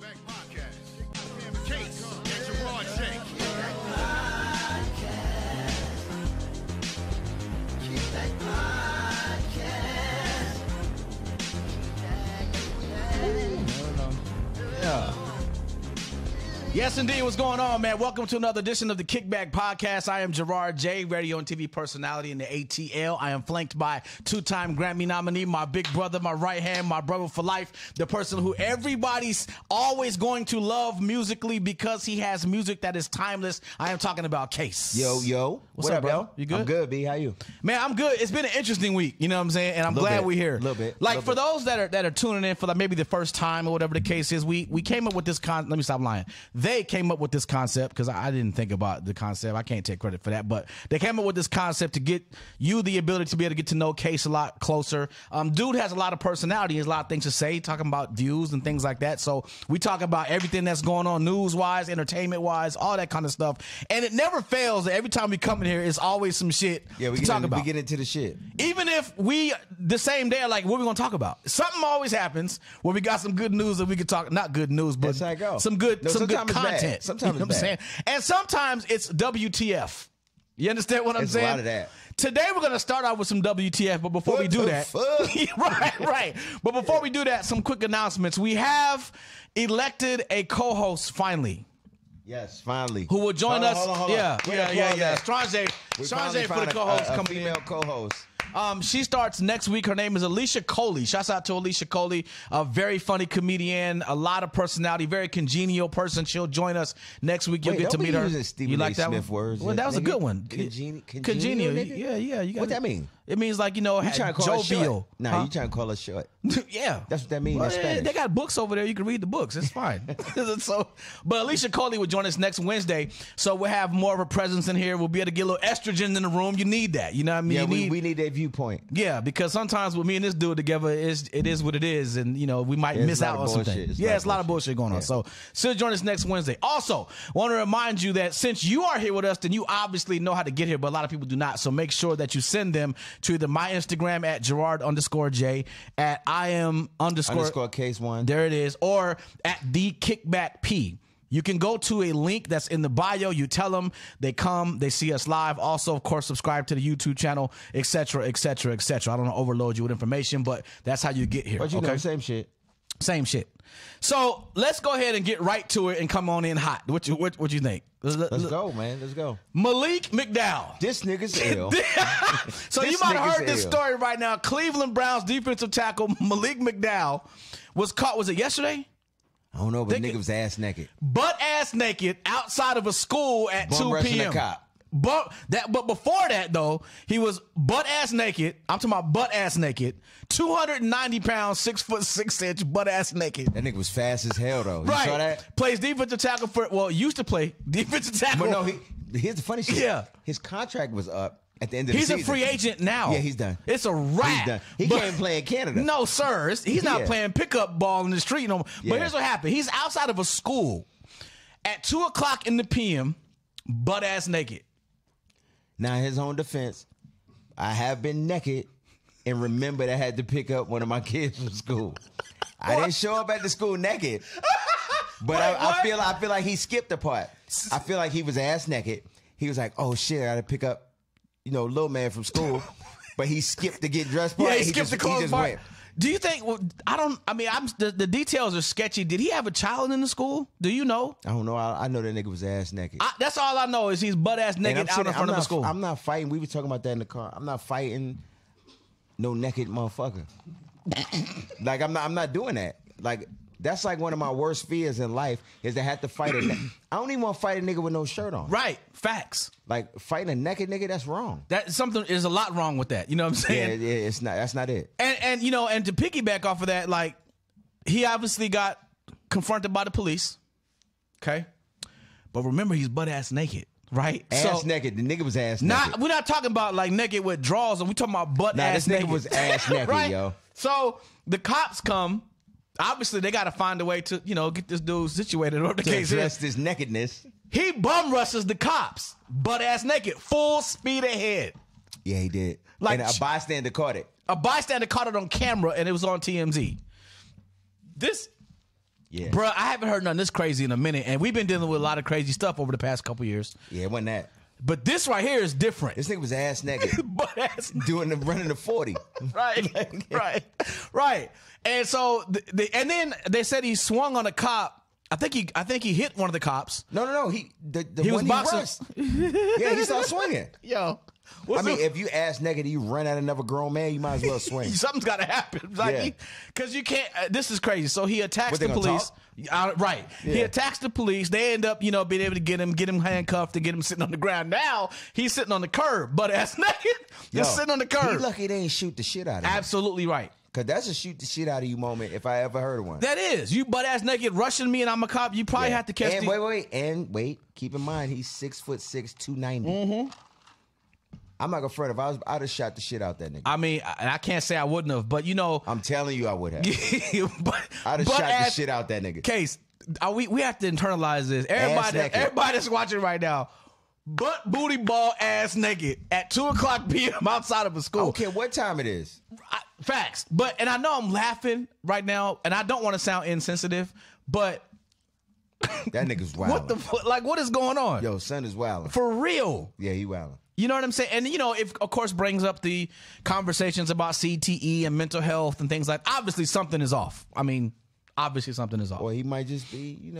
Kickback Podcast. Case and Gerard J. Kickback Podcast. Kickback Podcast. Yeah. Yes, indeed. What's going on, man? Welcome to another edition of the Kickback Podcast. I am Gerard J, radio and TV personality in the ATL. I am flanked by two-time Grammy nominee, my big brother, my right hand, my brother for life, the person who everybody's always going to love musically because he has music that is timeless. I am talking about Case. Yo. What's up, bro? yo? You good? I'm good, B. How you? Man, I'm good. It's been an interesting week, you know what I'm saying? And I'm glad we're here. A little bit. Like, for those that are tuning in for like maybe the first time or whatever the case is, we came up with this let me stop lying. They came up with this concept because I didn't think about the concept. I can't take credit for that, but they came up with this concept to get you the ability to be able to get to know Case a lot closer. Dude has a lot of personality. He has a lot of things to say, talking about views and things like that. So we talk about everything that's going on news-wise, entertainment-wise, all that kind of stuff. And it never fails. Every time we come in here, it's always some shit to talk about. We get into the shit. Even if we, the same day, are like, what are we going to talk about? Something always happens where we got some good news that we could talk, not good news, but That's how it go. some good Sometimes content. It's bad. Sometimes You know it's what I'm bad. saying? And sometimes it's WTF. You understand what I'm It's saying? a lot of that. Today we're going to start out with some WTF, but before we do What the that, fuck? right. But before we do that, some quick announcements. We have elected a co-host finally. Yes, finally. Who will join us? Hold on. Yeah. Strange for the co-host a coming in. female co-host. She starts next week. Her name is Alicia Coley. Shouts out to Alicia Coley, a very funny comedian, a lot of personality, very congenial person. She'll join us next week. You'll get to meet her. You like that Smith one? words? Well, that was a good one. Congenial. Congenial. Yeah. You What that mean? It means like, you know, You trying to call us jovial. short? Nah, you trying to call us short. Yeah. That's what that means in Spanish. They got books over there. You can read the books. It's fine. But Alicia Coley will join us next Wednesday. So we'll have more of a presence in here. We'll be able to get a little estrogen in the room. You need that. You know what I mean? Yeah, we need that viewpoint. Yeah, because sometimes with me and this dude together, it is what it is, and you know we might miss out on something. It's a lot of bullshit going on. So still join us next Wednesday. Also, want to remind you that since you are here with us, then you obviously know how to get here, but a lot of people do not. So make sure that you send them to either my Instagram at Gerard_J, at @IM_Case1. There it is, or at the Kickback P. You can go to a link that's in the bio. You tell them, they come, they see us live. Also, of course, subscribe to the YouTube channel, etc., etc., etc. I don't want to overload you with information, but that's how you get here. But you know, same shit. Same shit. So let's go ahead and get right to it and come on in hot. What you think? Let's go, man. Let's go. Malik McDowell. This nigga's ill. So you might have heard this story right now. Cleveland Browns defensive tackle Malik McDowell was caught. Was it yesterday? I don't know, but nigga was ass naked. Butt ass naked outside of a school at 2 p.m. But before that, though, he was butt ass naked. I'm talking about butt ass naked. 290 pounds, 6'6" butt ass naked. That nigga was fast as hell, though. You saw that? Plays defensive tackle used to play defensive tackle. But no, here's the funny shit. Yeah. His contract was up at the end of the season. He's a free agent now. Yeah, he's done. It's a wrap. He's done. He can't play in Canada. No, sir. He's not playing pickup ball in the street no more. But here's what happened. He's outside of a school at 2 o'clock in the p.m., butt ass naked. Now, in his own defense, I have been naked and remembered I had to pick up one of my kids from school. I didn't show up at the school naked, but I feel like he skipped a part. I feel like he was ass naked. He was like, "Oh shit, I got to pick up, little man from school," but he skipped the get dressed part. Yeah, he skipped the clothes part. Went. Do you think? Well, the details are sketchy. Did he have a child in the school? Do you know? I don't know. I know that nigga was ass naked. That's all I know is he's butt ass naked out in front of the school. I'm not fighting. We were talking about that in the car. I'm not fighting no naked motherfucker. Like I'm not doing that. Like that's like one of my worst fears in life is to have to fight I don't even want to fight a nigga with no shirt on. Right. Facts. Like fighting a naked nigga, that's wrong. There's a lot wrong with that. You know what I'm saying? Yeah, it's not. That's not it. And to piggyback off of that, like he obviously got confronted by the police. Okay. But remember, he's butt ass naked. Right? Ass naked. The nigga was ass naked. We're not talking about like naked with drawers, and we talking about butt ass naked. This nigga was ass naked, right? yo. So the cops come. Obviously, they got to find a way to, get this dude situated. Whatever the case is. Address this nakedness. He bum rushes the cops, butt ass naked, full speed ahead. Yeah, he did. Like, and a bystander caught it. A bystander caught it on camera, and it was on TMZ. This Yeah. Bruh, I haven't heard nothing this crazy in a minute, and we've been dealing with a lot of crazy stuff over the past couple years. Yeah, it wasn't that. But this right here is different. This nigga was ass naked. But ass running the 40. Right. Right. And so and then they said he swung on a cop. I think he hit one of the cops. No. He was boxing. Rushed. Yeah, he started swinging. Yo. If you ass naked and you run at another grown man, you might as well swing. Something's got to happen. Because you can't. This is crazy. So he attacks the police. Right. Yeah. He attacks the police. They end up, being able to get him handcuffed and get him sitting on the ground. Now he's sitting on the curb, butt ass naked, just sitting on the curb. He lucky they ain't shoot the shit out of him. Absolutely right. Because that's a shoot the shit out of you moment if I ever heard of one. That is. You butt ass naked rushing me and I'm a cop. You probably have to catch Wait. Keep in mind, he's 6'6", 290. Mm-hmm. I'm not gonna front. If I'd have shot the shit out that nigga. I mean, I can't say I wouldn't have, but I'm telling you I would have. I'd have shot the shit out that nigga. Case, we have to internalize this. Everybody that's watching right now, butt booty ball ass naked at 2:00 p.m. outside of a school. I don't care what time it is. Facts. And I know I'm laughing right now, and I don't want to sound insensitive, but that nigga's wild. What the fuck? Like, what is going on? Yo, son is wilding. For real. Yeah, he wilding. You know what I'm saying? And, it, of course, brings up the conversations about CTE and mental health and things like obviously something is off. I mean, obviously something is off. Or he might just be,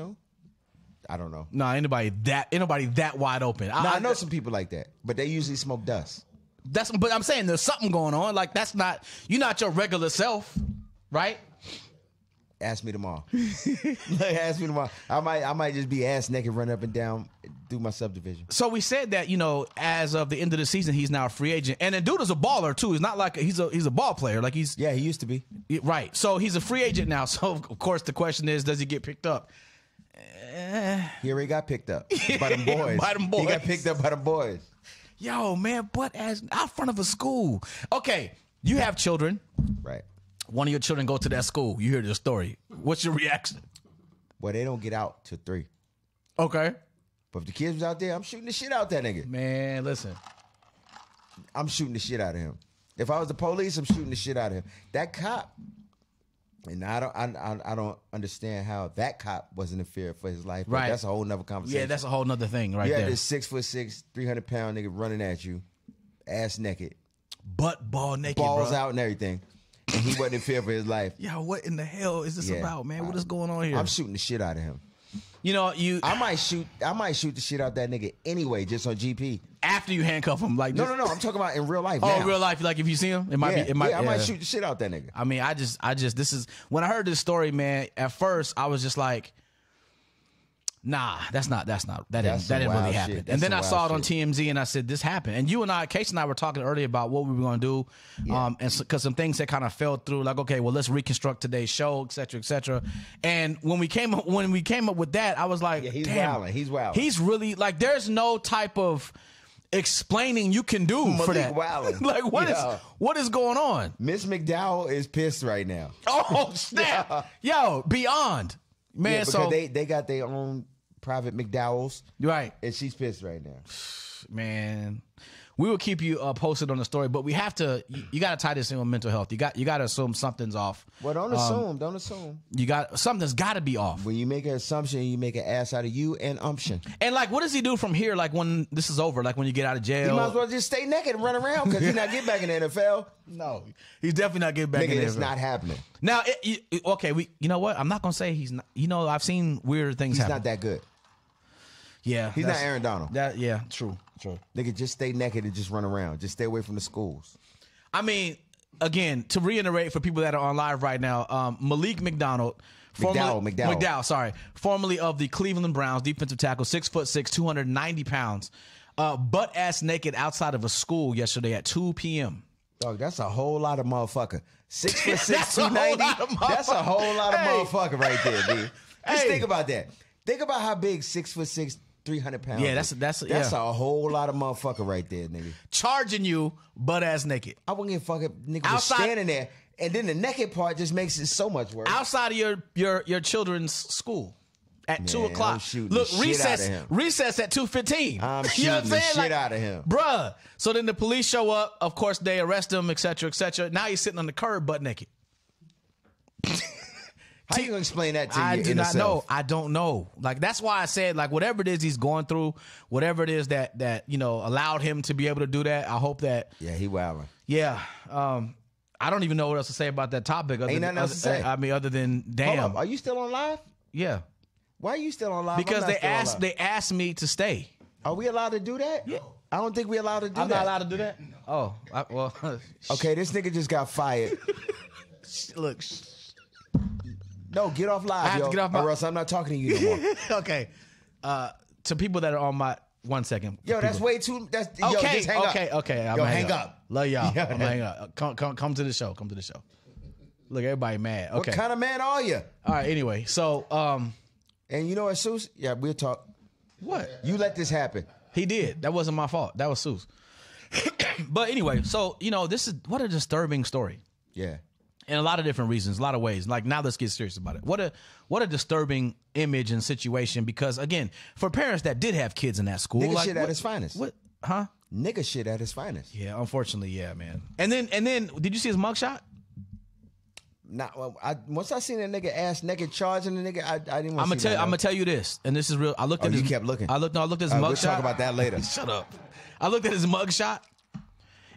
I don't know. No, anybody that wide open. I know some people like that, but they usually smoke dust. But I'm saying there's something going on. Like, you're not your regular self, right? Ask me tomorrow. Ask me tomorrow. I might just be ass naked, run up and down through my subdivision. So we said that, as of the end of the season, he's now a free agent. And the dude is a baller too. He's not like he's a ball player. Like he used to be. Right. So he's a free agent now. So of course the question is, does he get picked up? He already got picked up by them boys. He got picked up by them boys. Yo, man, butt ass out front of a school. Okay, you have children. Right. One of your children go to that school. You hear the story. What's your reaction? Well, they don't get out till 3. Okay. But if the kids was out there, I'm shooting the shit out that nigga. Man, listen. I'm shooting the shit out of him. If I was the police, I'm shooting the shit out of him. That cop, and I don't understand how that cop wasn't in fear for his life. Right. That's a whole nother conversation. Yeah, that's a whole nother thing right there. Yeah, this 6'6", 300-pound nigga running at you, ass naked. Ball naked, balls bro. out and everything. And he wasn't in fear for his life. Yo, what in the hell is this about, man? What is going on here? I'm shooting the shit out of him. I might shoot the shit out that nigga anyway, just on GP. After you handcuff him, like no. I'm talking about in real life. Oh, now. Real life, like if you see him, it might be. I might shoot the shit out that nigga. I mean, I just. This is when I heard this story, man. At first, I was just like, nah, that didn't really happen. And then I saw it on TMZ and I said, this happened. And you and I, Casey and I were talking earlier about what we were going to do. Yeah. And because some things that kind of fell through, like, okay, well, let's reconstruct today's show, et cetera, et cetera. And when we came up with that, I was like, he's damn, wilding. He's wild. He's really like, there's no type of explaining you can do for that. Like, what is going on? Miss McDowell is pissed right now. Oh, snap. Yo, beyond. Man, because so they got their own private McDowells, right? And she's pissed right now. Man, we will keep you posted on the story, but we have to. You got to tie this in with mental health. You got to assume something's off. Well, don't assume. Don't assume. Something's got to be off. When you make an assumption, you make an ass out of you and umption. And like, what does he do from here? Like when this is over, like when you get out of jail, he might as well just stay naked and run around because he's not getting back in the NFL. No, he's definitely not getting back in the NFL. It's not happening. Now, okay, you know what? I'm not gonna say he's not. I've seen weird things happen. He's not that good. Yeah, he's not Aaron Donald. True. Nigga, just stay naked and just run around. Just stay away from the schools. I mean, again, to reiterate for people that are on live right now, Malik McDowell, formerly of the Cleveland Browns, defensive tackle, 6'6", 290 pounds, butt ass naked outside of a school yesterday at 2 p.m. Dog, that's a whole lot of motherfucker. 6'6", 290. That's a whole lot of motherfucker right there, dude. Just think about that. Think about how big 6'6", 300 pounds. Yeah, that's a whole lot of motherfucker right there, nigga. Charging you butt ass naked. I wouldn't give a fuck if nigga was standing there, and then the naked part just makes it so much worse. Outside of your children's school at 2 o'clock. I'm shooting the shit out of him. Recess at 2:15. I'm shooting the shit out of him, bruh. So then the police show up. Of course, they arrest him, etc., etc. Now he's sitting on the curb, butt naked. How you gonna explain that to you? I do not know. I don't know. Like, that's why I said, like, whatever it is he's going through, whatever it is that allowed him to be able to do that. I hope that. Yeah, he wilding. Yeah. I don't even know what else to say about that topic. Ain't nothing else to say. I mean, other than damn. Hold up. Are you still on live? Yeah. Why are you still on live? Because they asked me to stay. Are we allowed to do that? Yeah. I don't think we're allowed to do that. I'm not allowed to do that? Oh, well. Okay, this nigga just got fired. Look. No, get off live, I have yo. to get off my... Or else I'm not talking to you no more. Okay. To people that are on my... 1 second. Yo, that's way too... Okay, yo, just hang up. Okay. Yo, hang up. Love y'all. Yeah. I'm gonna hang up. Come to the show. Come to the show. Look, everybody mad. Okay. What kind of man are you? All right, anyway. So, And you know what, Seuss? Yeah, we'll talk. What? You let this happen. He did. That wasn't my fault. That was Seuss. But anyway, so, this is... What a disturbing story. Yeah. In a lot of different reasons, a lot of ways. Like, now let's get serious about it. What a disturbing image and situation, because, again, for parents that did have kids in that school, Nigga like, shit at his finest. What? Huh? Nigga shit at his finest. Yeah, unfortunately, yeah, man. And then, did you see his mugshot? Once I seen that nigga ass naked charging the nigga, I didn't want to see that. I'm gonna tell you this, and this is real. I looked at his. You kept looking. I looked at his mugshot. We'll talk about that later. Shut up. I looked at his mugshot,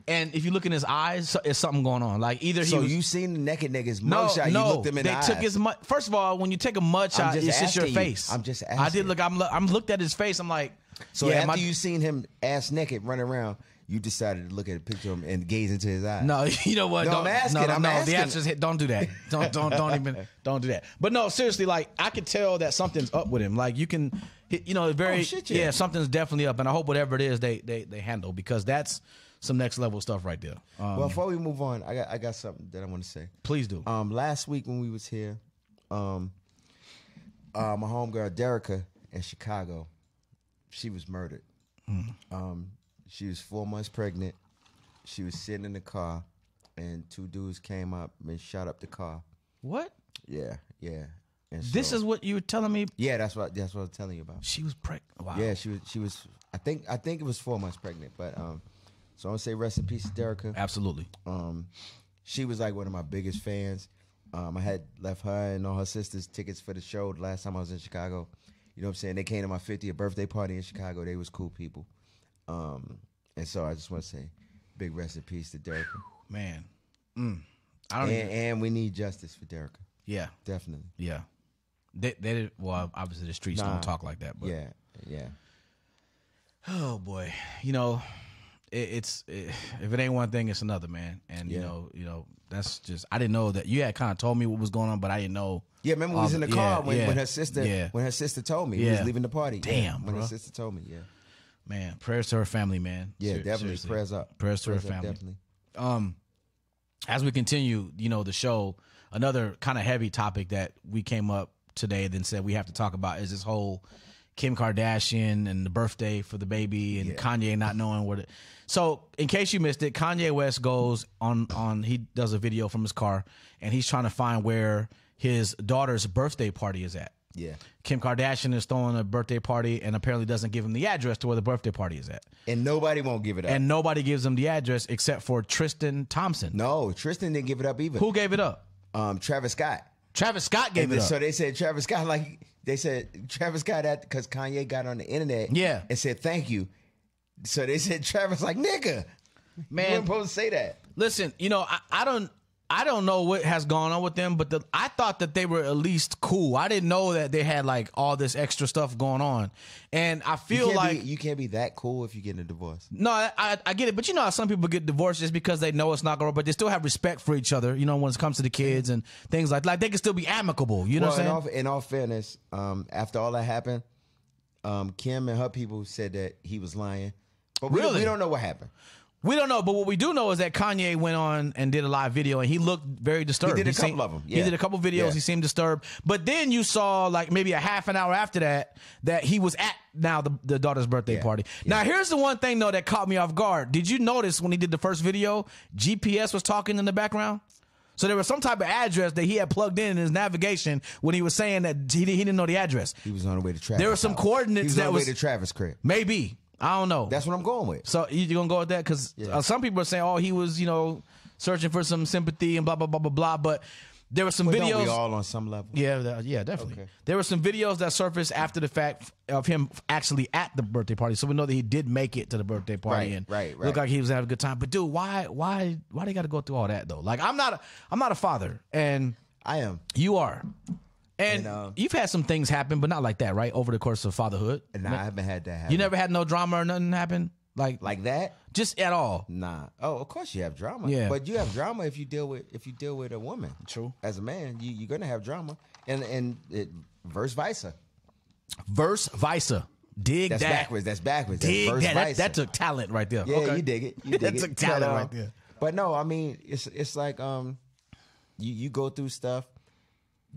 and if you look in his eyes, it's something going on. Like, either he was. You seen the naked nigga's mugshot? You looked him in the eyes. They took his mug. First of all, when you take a mugshot, it's just your face. I'm just asking. I did look. I'm looked at his face. I'm like. So after you seen him ass naked running around, you decided to look at a picture of him and gaze into his eyes. No, you know what? No, I'm asking. I'm asking. The answer is don't do that. Don't do that. But no, seriously, like, I could tell that something's up with him. Like, you can, something's definitely up, and I hope whatever it is they handle, because that's some next level stuff right there. Well, before we move on, I got something that I want to say. Please do. Last week when we was here, my homegirl Derrika in Chicago, she was murdered. She was 4 months pregnant. She was sitting in the car, and 2 dudes came up and shot up the car. What? Yeah. And this is what you were telling me? Yeah, that's what I was telling you about. She was pregnant. Wow. Yeah, she was. I think it was 4 months pregnant. But so I want to say rest in peace, Derrika. Absolutely. She was like one of my biggest fans. I had left her and all her sisters tickets for the show the last time I was in Chicago. You know what I'm saying? They came to my 50th birthday party in Chicago. They was cool people. And so I just want to say big rest in peace to Derrika. Man. And we need justice for Derrika. Yeah. Definitely. Yeah. They did, well, obviously the streets don't talk like that. But Yeah. Oh, boy. If it ain't one thing, it's another, man. And, you know, that's just, I didn't know that. You had kind of told me what was going on, but I didn't know. Yeah, remember we was in the car when her sister told me. We was leaving the party. Damn, when bro. her sister told me, Man, prayers to her family, man. Yeah, definitely. Seriously. Prayers up. Prayers to her family. Definitely. As we continue, the show, another kind of heavy topic that we came up today then said we have to talk about is this whole Kim Kardashian and the birthday for the baby and Kanye not knowing what it. So, in case you missed it, Kanye West goes on he does a video from his car, and he's trying to find where his daughter's birthday party is at. Yeah. Kim Kardashian is throwing a birthday party and apparently doesn't give him the address to where the birthday party is at. And nobody won't give it up. And nobody gives him the address except for Tristan Thompson. No, Tristan didn't give it up either. Who gave it up? Travis Scott. Travis Scott gave it up. So they said Travis Scott, because Kanye got on the internet and said thank you. So they said Travis nigga. Man, you weren't supposed to say that. Listen, I don't know what has gone on with them, but I thought that they were at least cool. I didn't know that they had all this extra stuff going on. And I feel you can't be that cool if you get a divorce. No, I get it. But you know how some people get divorced just because they know it's not going to, but they still have respect for each other, when it comes to the kids and things like they can still be amicable. You know what I'm saying? In all fairness, after all that happened, Kim and her people said that he was lying. But we don't know what happened. We don't know, but what we do know is that Kanye went on and did a live video, and he looked very disturbed. He did a couple of them. Yeah. He did a couple videos. Yeah. He seemed disturbed. But then you saw, maybe a half an hour after that he was at the daughter's birthday party. Yeah. Now, here's the one thing, though, that caught me off guard. Did you notice when he did the first video, GPS was talking in the background? So there was some type of address that he had plugged in his navigation when he was saying that he didn't know the address. He was on the way to Travis. There were some coordinates that was on the way to Travis' crib. Maybe. I don't know. That's what I'm going with. So you gonna go with that? Because some people are saying, he was, searching for some sympathy and blah, blah, blah, blah, blah. But There were some But videos. don't we all on some level? Yeah, definitely. Okay. There were some videos that surfaced after the fact of him actually at the birthday party, so we know that he did make it to the birthday party and looked like he was having a good time. But dude, why they got to go through all that though? Like, I'm not a father, and I am. You are, and you've had some things happen, but not like that, right? Over the course of fatherhood. Nah, I haven't had that happen. You never had no drama or nothing happen, like that, just at all. Nah. Oh, of course you have drama. Yeah, but you have drama if you deal with a woman. True. As a man, you're gonna have drama, and verse versa. Verse versa. Dig That's that. backwards. That's backwards. Dig That's verse that. versa. That took talent right there. Yeah, okay. you dig it. You dig that it. took talent right there. But no, I mean, it's like you go through stuff.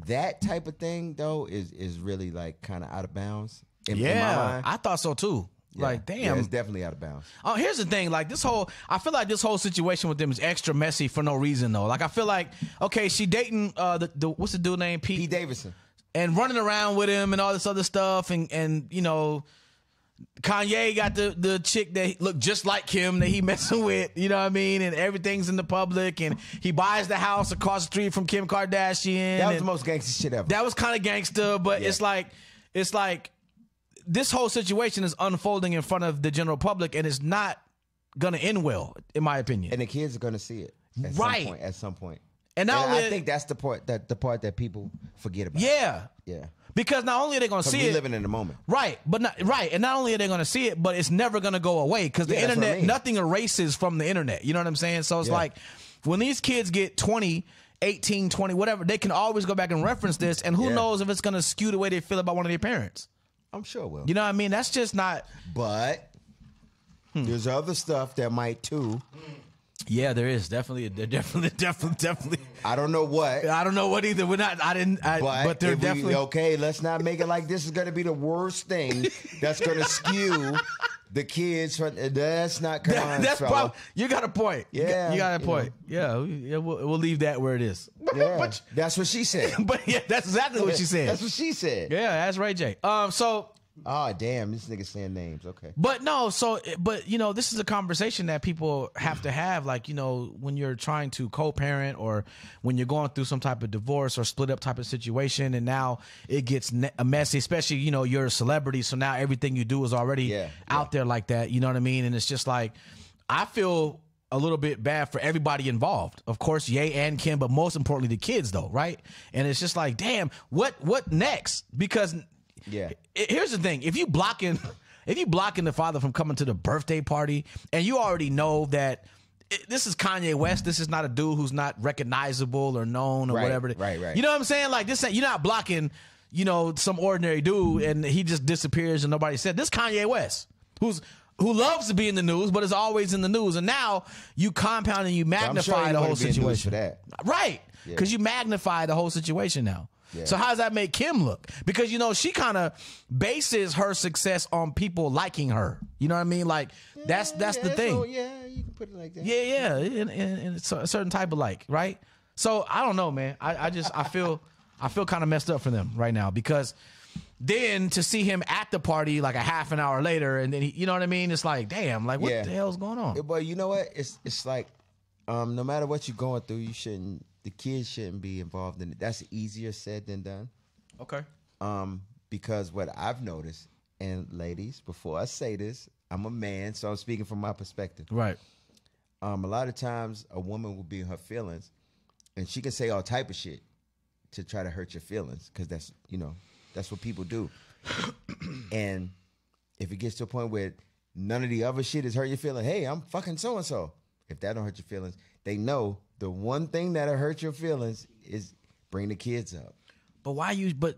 That type of thing though is really like kind of out of bounds. In my mind. I thought so too. Yeah. Like, damn, yeah, it's definitely out of bounds. Here's the thing, like I feel like this whole situation with them is extra messy for no reason though. Like, I feel like, okay, she dating the what's the dude name? Pete Davidson. And running around with him and all this other stuff, and you know, Kanye got the chick that looked just like him that he messing with, you know what I mean? And everything's in the public, and he buys the house across the street from Kim Kardashian. That was the most gangster shit ever. That was kind of gangster, but it's like this whole situation is unfolding in front of the general public, and it's not gonna end well, in my opinion. And the kids are gonna see it at some point. And I think that's the part that people forget about. Yeah. Because not only are they going to see it, living in the moment, right? And not only are they going to see it, but it's never going to go away because the internet, nothing erases from the internet. You know what I'm saying? So it's like when these kids get 20, 18, 20, whatever, they can always go back and reference this, and who knows if it's going to skew the way they feel about one of their parents. I'm sure it will. You know what I mean? That's just not. But there's other stuff that might too. Yeah, there is definitely. I don't know what. I don't know what either. We're not. But they're definitely okay. Let's not make it like this is going to be the worst thing that's going to skew the kids. That's not. That's probably. You got a point. Yeah, you got a point. Yeah, we'll leave that where it is. Yeah, that's what she said. But yeah, that's exactly what she said. That's what she said. Yeah, that's Ray J. So. Oh damn! This nigga saying names. Okay, but no. But you know, this is a conversation that people have to have. Like, you know, when you're trying to co-parent or when you're going through some type of divorce or split up type of situation, and now it gets messy. Especially, you know, you're a celebrity, so now everything you do is already out there like that. You know what I mean? And it's just like, I feel a little bit bad for everybody involved. Of course, Ye and Kim, but most importantly, the kids, though, right? And it's just like, damn, what next? Because here's the thing: if you blocking the father from coming to the birthday party, and you already know that this is Kanye West, this is not a dude who's not recognizable or known or whatever. Right. You know what I'm saying? Like, this, you're not blocking, you know, some ordinary dude and he just disappears and nobody said. This Kanye West, who loves to be in the news, but is always in the news, and now you compound and you magnify the whole situation. For that. Right? Because you magnify the whole situation now. Yeah. So how does that make Kim look? Because, you know, she kind of bases her success on people liking her. You know what I mean? Like, that's the thing. So, yeah, you can put it like that. Yeah. And it's a certain type of like, right? So I don't know, man. I feel kind of messed up for them right now, because then to see him at the party like a half an hour later, and then you know what I mean? It's like, damn, like what the hell's going on? But you know what? It's like, no matter what you're going through, the kids shouldn't be involved in it. That's easier said than done. Okay. Because what I've noticed, and ladies, before I say this, I'm a man, so I'm speaking from my perspective. Right. A lot of times a woman will be in her feelings, and she can say all type of shit to try to hurt your feelings, because that's what people do. And if it gets to a point where none of the other shit is hurt your feelings, hey, I'm fucking so and so. If that don't hurt your feelings, they know the one thing that'll hurt your feelings is bring the kids up. But but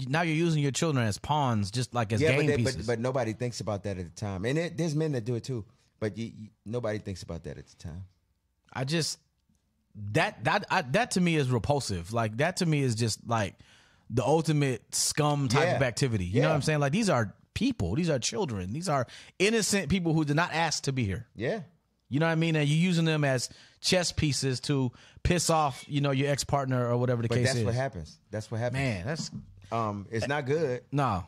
now you're using your children as pawns, just like as game pieces. But nobody thinks about that at the time. And there's men that do it too. But nobody thinks about that at the time. I just, that to me is repulsive. Like, that to me is just like the ultimate scum type of activity. You know what I'm saying? Like, these are people. These are children. These are innocent people who did not ask to be here. Yeah. You know what I mean? And you're using them as chess pieces to piss off, you know, your ex-partner or whatever the case is. But that's what happens. That's what happens. Man, that's... it's not good. No.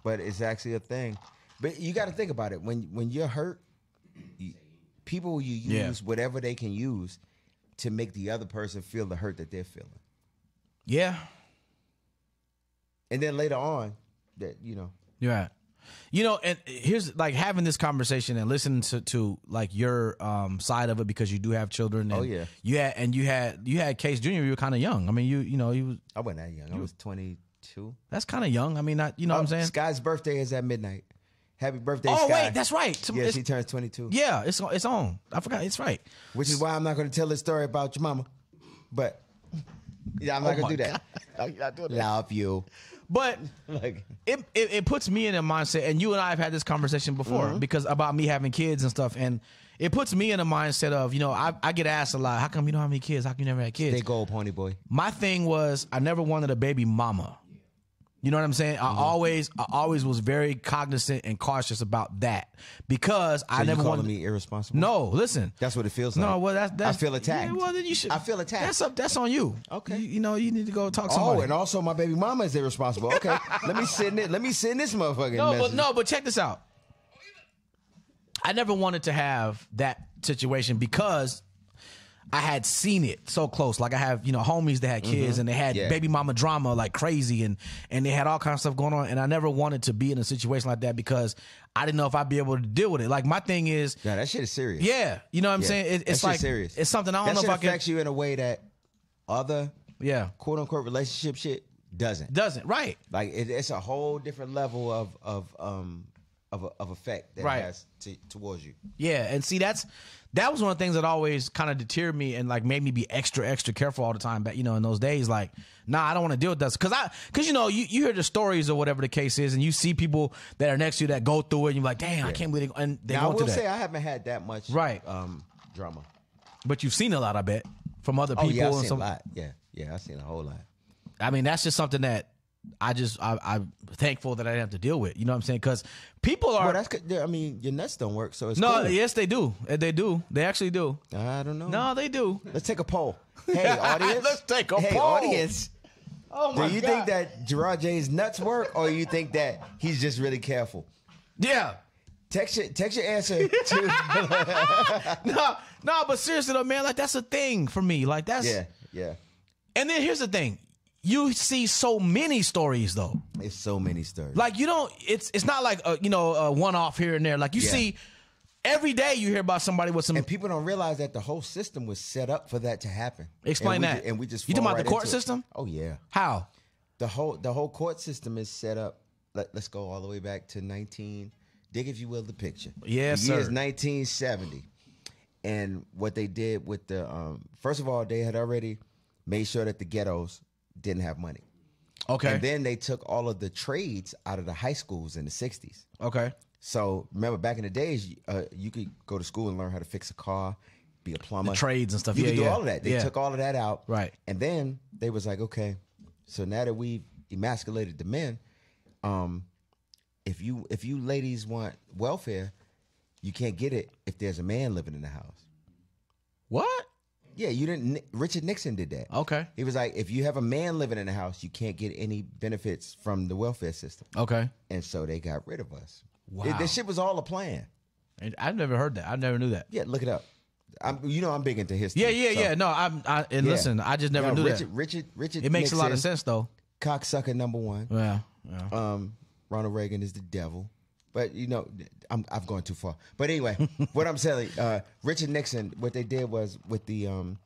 But it's actually a thing. But you got to think about it. When you're hurt, people use whatever they can use to make the other person feel the hurt that they're feeling. Yeah. And then later on, that You're right. And here's like having this conversation and listening to like your side of it because you do have children. And you had Case Jr. You were kind of young. I mean, you I wasn't that young. I was 22. That's kind of young. I mean, not what I'm saying. Sky's birthday is at midnight. Happy birthday, Oh Sky. wait, that's right. Yeah, she turns 22. Yeah, it's on. I forgot. It's right. Which is why I'm not going to tell this story about your mama. But yeah, I'm not going to do that. I'm not doing that. Love you. But Like, it puts me in a mindset, and you and I have had this conversation before because about me having kids and stuff, and it puts me in a mindset of, I get asked a lot, how come you don't have any kids? How come you never had kids? stay gold, pony boy. My thing was I never wanted a baby mama. You know what I'm saying? I always was very cognizant and cautious about that because I never wanted me irresponsible. No, listen. That's what it feels like. No, well that's I feel attacked. Yeah, well then you should. I feel attacked. That's on you. Okay. You need to go talk to somebody. Oh, and also my baby mama is irresponsible. Okay, let me send this motherfucking message. But check this out. I never wanted to have that situation because I had seen it so close. Like I have, homies that had kids and they had baby mama drama like crazy and they had all kinds of stuff going on. And I never wanted to be in a situation like that because I didn't know if I'd be able to deal with it. Like my thing is, yeah, that shit is serious. Yeah, you know what I'm saying? It's like serious. It's something I don't know if I can. That affects you in a way that other quote unquote relationship shit doesn't. Right? Like it's a whole different level of effect that it has towards you. Yeah, and see that was one of the things that always kind of deterred me and like made me be extra careful all the time. But in those days, like, nah, I don't want to deal with this because you hear the stories or whatever the case is, and you see people that are next to you that go through it, and you're like, damn, I can't believe it. And they now, go through that. I will say I haven't had that much drama, but you've seen a lot, I bet, from other people. Oh yeah, I've and seen a lot. Yeah, I've seen a whole lot. I mean, that's just something that I'm thankful that I didn't have to deal with. You know what I'm saying? Because people are. Well, that's good. I mean, your nuts don't work, so it's no. cool. Yes, they do. They do. They actually do. I don't know. No, they do. Let's take a poll. Hey, audience. Let's take a poll. Hey, audience. Oh my God. Do you think that Gerard J's nuts work, or you think that he's just really careful? Yeah. Text your answer to. No, but seriously though, man, like that's a thing for me. Like that's yeah. And then here's the thing. You see so many stories though. It's so many stories. Like you don't. It's not like a one off here and there. Like you see every day you hear about somebody with some. And people don't realize that the whole system was set up for that to happen. Explain that. And we just you talking about right the court into system? It. Oh yeah. How? The whole court system is set up. Let's go all the way back to dig if you will the picture. Yes, the year is sir. 1970, and what they did with the first of all, they had already made sure that the ghettos didn't have money. Okay. And then they took all of the trades out of the high schools in the 60s. Okay. So remember, back in the days, you could go to school and learn how to fix a car, be a plumber, The trades and stuff. You Yeah, could do yeah. all of that. They took all of that out, Right. And then they was like, okay, so now that we've emasculated the men, if you ladies want welfare, you can't get it if there's a man living in the house. What? Yeah, you didn't. Richard Nixon did that. Okay. He was like, if you have a man living in the house, you can't get any benefits from the welfare system. Okay. And so they got rid of us. Wow. This shit was all a plan. I've never heard that. I never knew that. Yeah, look it up. I'm big into history. Yeah. No, listen, I just never knew that. Richard. It makes Nixon, a lot of sense though. Cocksucker number one. Yeah. Ronald Reagan is the devil. But I've gone too far. But anyway, what I'm saying, Richard Nixon, what they did was with the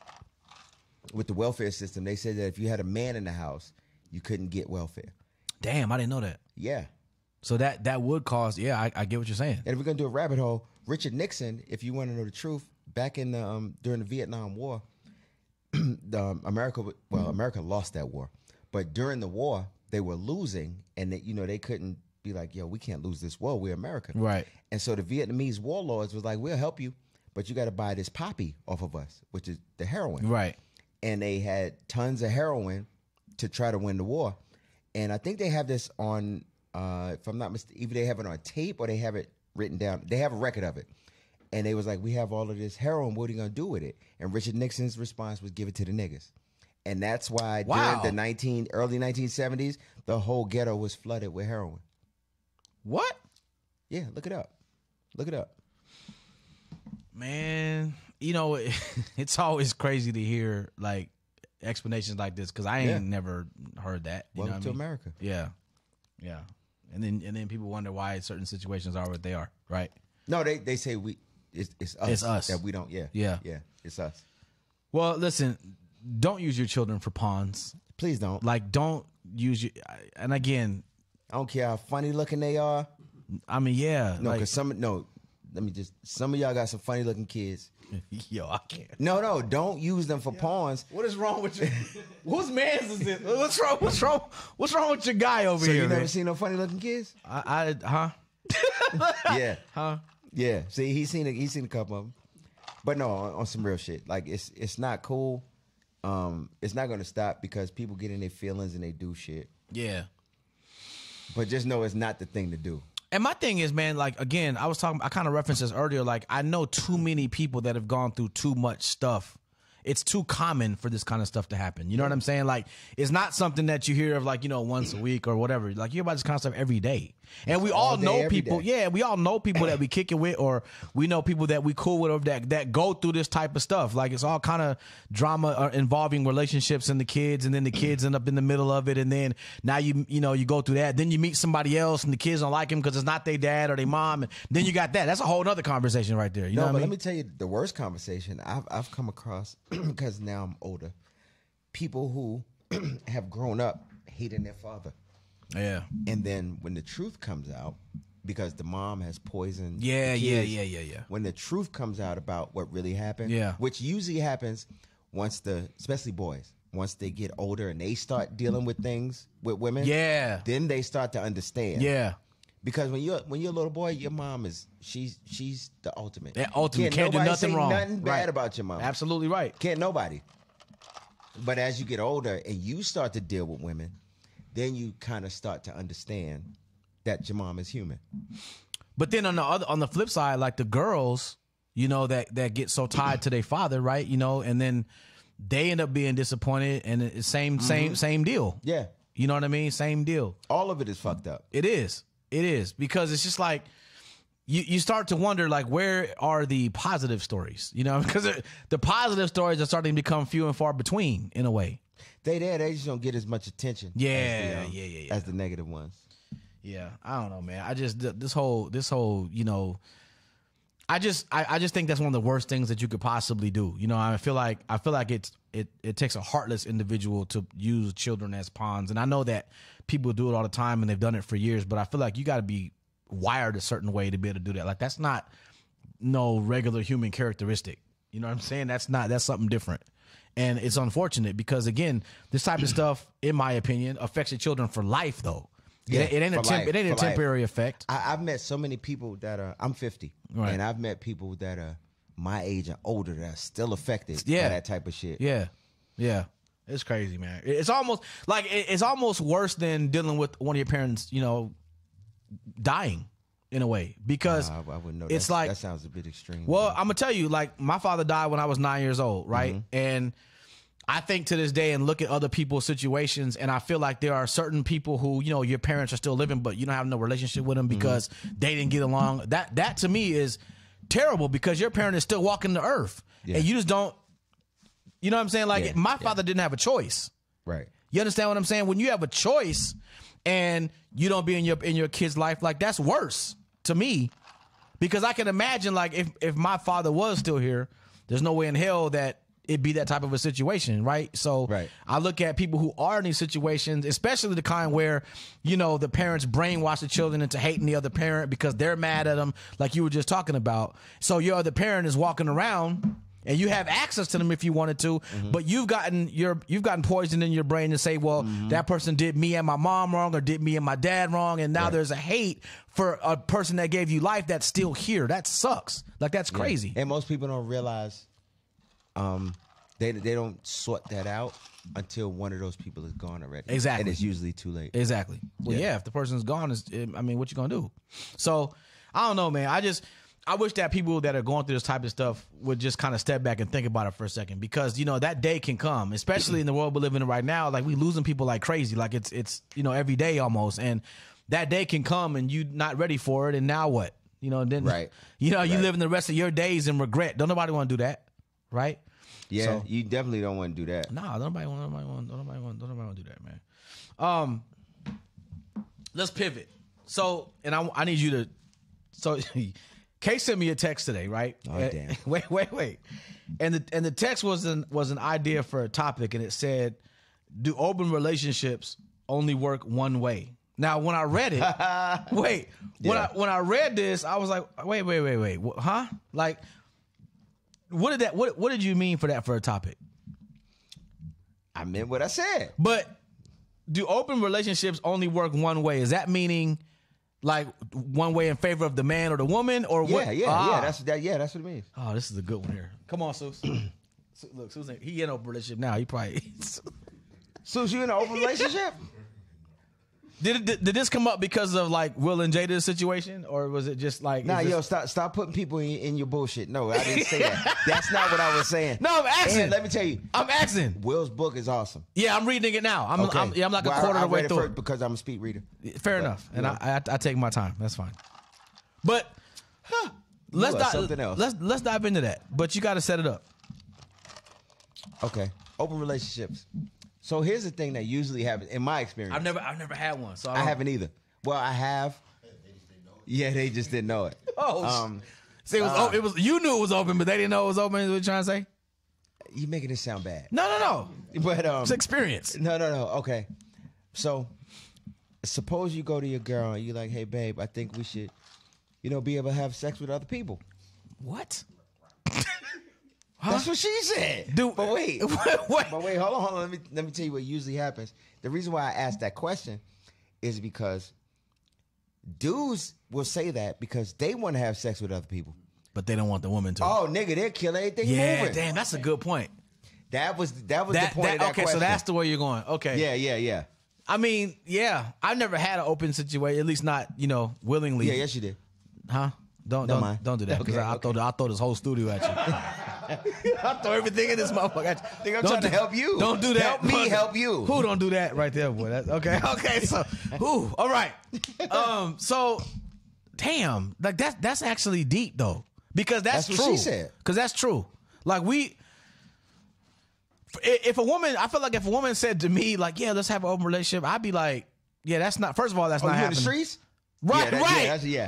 welfare system, they said that if you had a man in the house, you couldn't get welfare. Damn, I didn't know that. Yeah. So that would cause. Yeah, I get what you're saying. And if we're gonna do a rabbit hole, Richard Nixon, if you want to know the truth, back in during the Vietnam War, America lost that war, but during the war they were losing, and they couldn't be like, yo, we can't lose this war. We're America. Right. And so the Vietnamese warlords was like, we'll help you, but you got to buy this poppy off of us, which is the heroin. Right. And they had tons of heroin to try to win the war. And I think they have this on, if I'm not mistaken, either they have it on tape or they have it written down. They have a record of it. And they was like, we have all of this heroin. What are you going to do with it? And Richard Nixon's response was, give it to the niggas. And that's why during the early 1970s, the whole ghetto was flooded with heroin. What? Yeah, look it up. Look it up. Man, it's always crazy to hear, like, explanations like this because I ain't never heard that. You Welcome know to what I mean? America. Yeah. And then people wonder why certain situations are what they are, right? No, they say it's us. It's us. That we don't. Yeah. It's us. Well, listen, don't use your children for pawns. Please don't. Like, don't use your. And again, I don't care how funny looking they are. I mean, yeah. No, like, because some of y'all got some funny looking kids. Yo, I can't. No, don't use them for pawns. What is wrong with you? Whose man's is this? What's wrong with your guy over So here? you never man? seen no funny looking kids? Huh? Yeah. Huh? Yeah. See, he's seen a couple of them. But no, on some real shit. Like it's not cool. It's not gonna stop because people get in their feelings and they do shit. Yeah. But just know it's not the thing to do. And my thing is, man, like, again, I kind of referenced this earlier. Like, I know too many people that have gone through too much stuff. It's too common for this kind of stuff to happen. You know what I'm saying? Like, it's not something that you hear of, like, you know, once a week or whatever. Like, you hear about this kind of stuff every day. And we all know people. Yeah, we all know people that we kick it with, or we know people that we cool with, or that go through this type of stuff. Like, it's all kind of drama involving relationships and the kids, and then the kids end up in the middle of it, and then now you go through that. Then you meet somebody else, and the kids don't like him because it's not their dad or their mom, and then you got that. That's a whole other conversation right there. You know what I mean? Let me tell you the worst conversation I've come across because now I'm older. People who have grown up hating their father. Yeah. And then when the truth comes out, because the mom has poisoned Yeah. When the truth comes out about what really happened, Yeah. which usually happens especially boys, once they get older and they start dealing with things with women, Yeah. then they start to understand. Yeah. Because when you're a little boy, your mom she's the ultimate. That ultimate. Can't do nobody nothing say wrong. Nothing bad Right. about your mom. Absolutely right. Can't nobody. But as you get older and you start to deal with women, then you kind of start to understand that your mom is human. But then on the flip side, like the girls, you know, that get so tied to their father, right? You know, and then they end up being disappointed, and it's same deal. Yeah. You know what I mean? Same deal. All of it is fucked up. It is because it's just like you start to wonder, like, where are the positive stories? You know, because the positive stories are starting to become few and far between in a way. They just don't get as much attention. Yeah. As the negative ones. Yeah, I don't know, man. I just this whole, you know, I just think that's one of the worst things that you could possibly do. You know, I feel like it takes a heartless individual to use children as pawns, and I know that people do it all the time and they've done it for years, but I feel like you got to be wired a certain way to be able to do that. Like, that's not no regular human characteristic. You know what I'm saying? That's something different. And it's unfortunate because, again, this type of stuff, in my opinion, affects your children for life, though. Yeah, it ain't a temporary effect. I've met so many people that I'm 50, right, and I've met people that are my age and older that are still affected by that type of shit. Yeah. It's crazy, man. It's almost worse than dealing with one of your parents, you know, dying in a way, because I wouldn't know. It's like, that sounds a bit extreme. Well, I'm gonna tell you, like, my father died when I was 9 years old, right? Mm-hmm. And I think to this day and look at other people's situations, and I feel like there are certain people who, you know, your parents are still living, but you don't have no relationship with them because they didn't get along. That to me is terrible, because your parent is still walking the earth, and you just don't. You know what I'm saying? Like, my father didn't have a choice. Right. You understand what I'm saying? When you have a choice and you don't be in your kid's life, like, that's worse to me, because I can imagine, like, if my father was still here, there's no way in hell that it'd be that type of a situation, right? So I look at people who are in these situations, especially the kind where, you know, the parents brainwash the children into hating the other parent because they're mad at them, like you were just talking about. So your other parent is walking around, and you have access to them if you wanted to, but you've gotten poison in your brain to say, well, that person did me and my mom wrong, or did me and my dad wrong, and now there's a hate for a person that gave you life that's still here. That sucks. Like, that's crazy. And most people don't realize they don't sort that out until one of those people is gone already. Exactly. And it's usually too late. Exactly. Well, if the person's gone, I mean, what you gonna do? So, I don't know, man. I wish that people that are going through this type of stuff would just kind of step back and think about it for a second, because, you know, that day can come, especially in the world we're living in right now. Like, we losing people like crazy. Like, it's you know, every day almost. And that day can come and you not ready for it. And now what? You know, then, you know, you living the rest of your days in regret. Don't nobody want to do that. Right. Yeah, So, you definitely don't want to do that. nah, nobody want to do that, man. Let's pivot. So, and I need you to. So, Kay sent me a text today, right? Oh, damn. Wait. And the text was an idea for a topic, and it said, "Do open relationships only work one way?" Now, when I read it, when I read this, I was like, wait, huh? Like, what did you mean for that for a topic? I meant what I said. But do open relationships only work one way? Is that meaning like one way in favor of the man or the woman, or what? Yeah. That's what it means. Oh, this is a good one here. Come on, Sus. Look, Susan, he in an open relationship now. He probably. Sus, you in an open relationship? Did this come up because of like Will and Jada's situation, or was it just like? Nah, stop putting people in your bullshit. No, I didn't say that. That's not what I was saying. No, I'm asking. And let me tell you, I'm asking. Will's book is awesome. Yeah, I'm reading it now. I'm like a quarter of the way through it because I'm a speed reader. Fair enough, and I take my time. That's fine. But let's dive into that. But you got to set it up. Okay, open relationships. So here's the thing that usually happens in my experience. I've never had one, so I haven't either. Well, I have. Yeah, they just didn't know it. See, it was you knew it was open, but they didn't know it was open. Is what you're trying to say? You're making it sound bad. No. But it's experience. No. Okay. So suppose you go to your girl and you're like, "Hey, babe, I think we should, be able to have sex with other people." What? That's what she said. Dude, but wait. What? But wait, hold on. Let me tell you what usually happens. The reason why I asked that question is because dudes will say that because they want to have sex with other people. But they don't want the woman to. Oh, nigga, they'll kill anything moving. Damn, that's a good point. That was the point of that okay, question. so that's the way you're going. Okay. Yeah. I mean, yeah. I've never had an open situation, at least not, willingly. Yeah, yes you did. Huh? Don't do that because I throw this whole studio at you. I throw everything in this motherfucker at you. Think I'm trying to help you. Don't do that. Help me help you. Who don't do that right there, boy? Okay. So, all right. So, damn, like that's actually deep though, because that's true. What she said. Because that's true. Like if a woman, I feel like if a woman said to me like, "Yeah, let's have an open relationship," I'd be like, "Yeah, that's not." First of all, that's not you happening. In the streets? Right,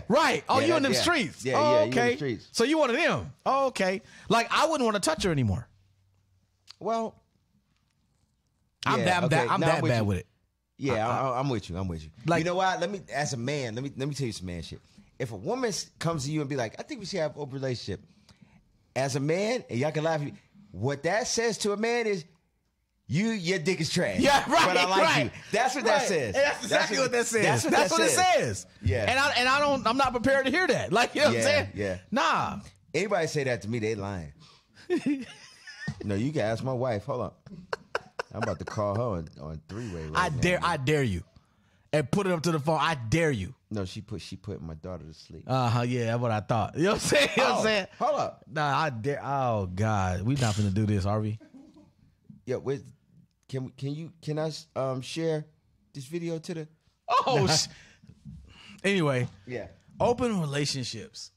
right. Oh, you in them streets? streets? Yeah, oh, you okay. in the streets. So you one of them? Oh, okay. Like I wouldn't want to touch her anymore. Well, I'm that bad with it. Yeah, I'm with you. Like, you know what? As a man, let me tell you some man shit. If a woman comes to you and be like, "I think we should have an open relationship," as a man, and y'all can laugh at me, what that says to a man is, your dick is trash. Yeah, right. But I like you. That's what that says. That's exactly what that says. That's what it says. Yeah. And I'm not prepared to hear that. Like, you know what I'm saying? Yeah. Nah. Anybody say that to me, they lying. No, you can ask my wife. Hold on. I'm about to call her on three-way right now. I dare you. And put it up to the phone. I dare you. No, she put my daughter to sleep. Yeah, that's what I thought. You know what I'm saying? Hold up. Nah, I dare. Oh God, we not finna do this, are we? Yeah, can I share this video to the? Anyway. Yeah. Open relationships.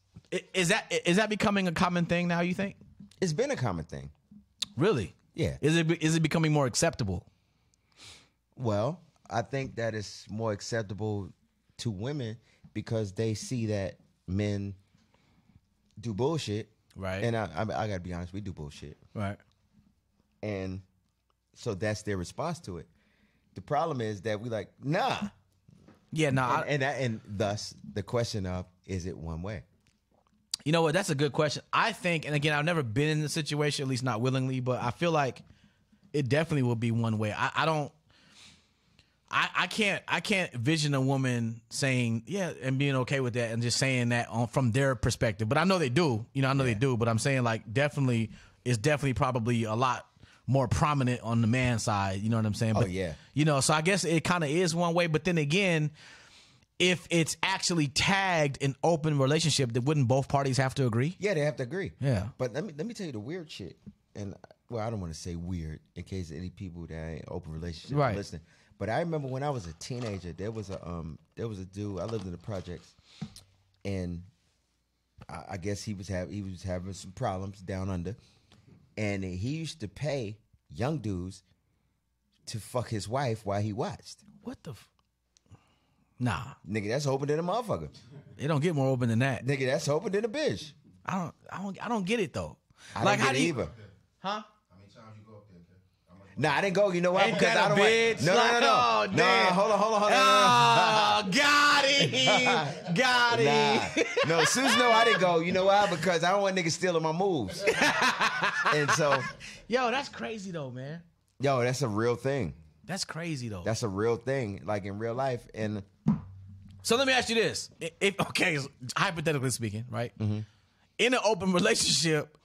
Is that becoming a common thing now? You think? It's been a common thing. Really? Yeah. Is it becoming more acceptable? Well, I think that it's more acceptable to women because they see that men do bullshit. Right. And I got to be honest, we do bullshit. Right. And so that's their response to it. The problem is that we like, nah. Yeah, nah. And thus the question of, is it one way? You know what? That's a good question. I think, and again, I've never been in the situation, at least not willingly, but I feel like it definitely will be one way. I can't vision a woman saying, yeah, and being okay with that and just saying that from their perspective. But I know they do. They do. But I'm saying like it's definitely probably a lot more prominent on the man side. You know what I'm saying? But, yeah. So I guess it kind of is one way. But then again, if it's actually tagged an open relationship, then wouldn't both parties have to agree? Yeah, they have to agree. Yeah. But let me tell you the weird shit. And well, I don't want to say weird in case any people that ain't open relationship are listening. But I remember when I was a teenager, there was a dude. I lived in the projects, and I guess he was having some problems down under, and he used to pay young dudes to fuck his wife while he watched. What the? Nah, Nigga, that's open than a motherfucker. it don't get more open than that. Nigga, that's open than a bitch. I don't get it though. I Like, don't how get do it you- either. Huh? How many times you go up there, kid? Nah, I didn't go. You know why? Ain't Because that I a don't bitch? No, Like, oh, no. damn. Hold on. Oh, got him. Got him. Nah. No, Susan, no, I didn't go. You know why? Because I don't want niggas stealing my moves. And so, Yo, that's crazy though, man. yo, that's a real thing. That's crazy though. That's a real thing, like in real life. And So let me ask you this: if okay, hypothetically speaking, right? Mm-hmm. In an open relationship,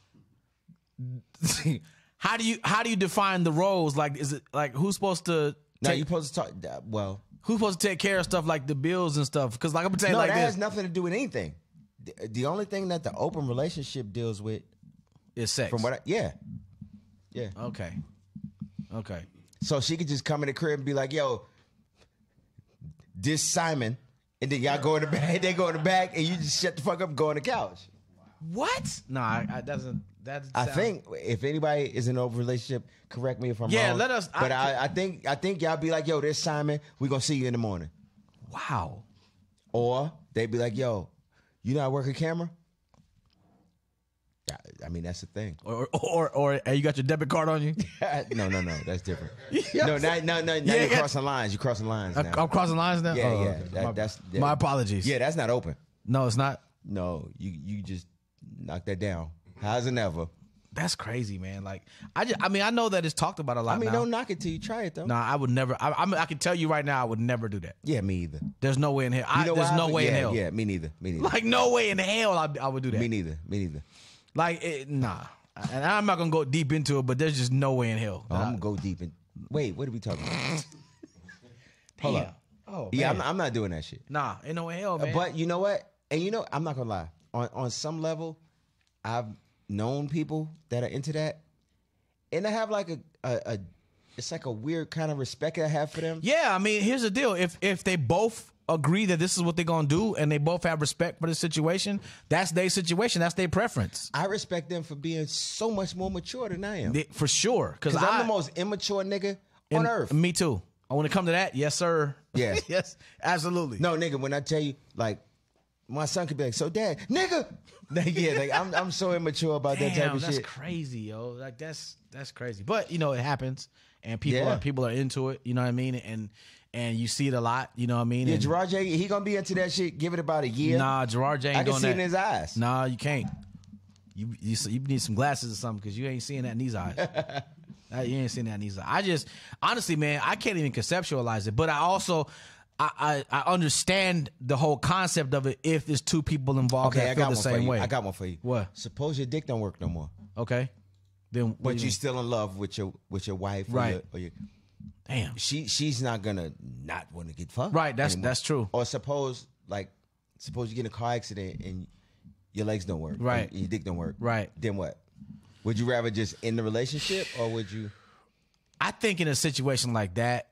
how do you define the roles? Like, is it like who's supposed to? now you're supposed to talk. Well, Who's supposed to take care of stuff like the bills and stuff? Because like I'm gonna tell you no, like that this, has nothing to do with anything. The only thing that the open relationship deals with, it's sex. from what yeah. Okay. So she could just come in the crib and be like, yo, this Simon, and then y'all go in the back, they go in the back, and you just shut the fuck up and go on the couch. What? No, I doesn't. That I think if anybody is in an open relationship, correct me if I'm Yeah, wrong. let us- But I think y'all be like, yo, this Simon, we gonna see you in the morning. Wow. Or they be like, yo, you know how to work a camera? Yeah, I mean, that's the thing. Or you got your debit card on you? No, that's different. No, now you're crossing lines. You're crossing lines now. I'm crossing lines now. Yeah, Oh, yeah. That's my apologies. Yeah, that's not open. No, it's not. No, you just knock that down. How's it never? That's crazy, man. Like I mean, I know that it's talked about a lot. I mean, now. don't knock it till you try it though. Nah, I would never. I can tell you right now, I would never do that. Yeah, me either. There's no way in hell. You know There's why? no way in Yeah, hell. Yeah, me neither. Like no way in hell I would do that. Me neither. Like nah. And I'm not gonna go deep into it, but there's just no way in hell. Oh, I'm gonna go deep in. Wait, what are we talking about? Hold up. Oh Yeah, man. I'm not doing that shit. Nah, ain't no way in hell, man. But you know what? And you know, I'm not gonna lie. On some level, I've known people that are into that, and I have like a it's like a weird kind of respect I have for them. yeah, I mean, here's the deal: if they both agree that this is what they're gonna do, and they both have respect for the situation, that's their situation. That's their preference. I respect them for being so much more mature than I am. For sure, because I'm the most immature nigga on earth. Me too. When it comes to that, yes, sir. Yeah. Yes, absolutely. No, nigga, when I tell you, like, my son could be like, so dad, nigga. Yeah, like I'm so immature about that type of that's shit. crazy, yo. Like that's crazy. But you know, it happens, and people Yeah. people are into it. You know what I mean? And you see it a lot. You know what I mean? Yeah, And- Gerard J, he gonna be into that shit. Give it about a year. Nah, Gerard J ain't I can doing see that. it in his eyes. Nah, you can't. You need some glasses or something because you ain't seeing that in these eyes. You ain't seeing that in these eyes. I just honestly, man, I can't even conceptualize it. But I also I understand the whole concept of it if there's two people involved Okay, that I feel got the one for same you. way. I got one for you. What? Suppose your dick don't work no more, Okay. Then what but do you you mean? still in love with your wife, Right. Or your, Damn. she's not gonna not want to get fucked. Right, that's anymore. that's true. Or suppose you get in a car accident and your legs don't work, Right. and your dick don't work, Right. Then what? Would you rather just end the relationship, or would you? I think in a situation like that,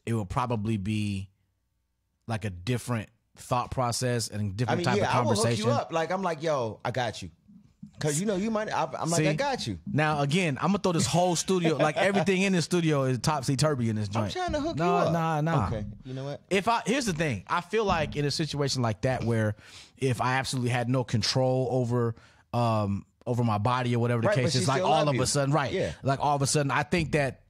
it will probably be like a different thought process and a different type of I will hook conversation. you up. Like I'm like, yo, I got you, because you might. I'm like, See? I got you. Now again, I'm gonna throw this whole studio, like everything in this studio is topsy turvy in this joint. I'm trying to hook no, you up. Nah. Okay, you know what? Here's the thing, I feel like in a situation like that where if I absolutely had no control over my body or whatever the Right, case but she is, like still all love of you. a sudden, right? Yeah. Like all of a sudden, I think that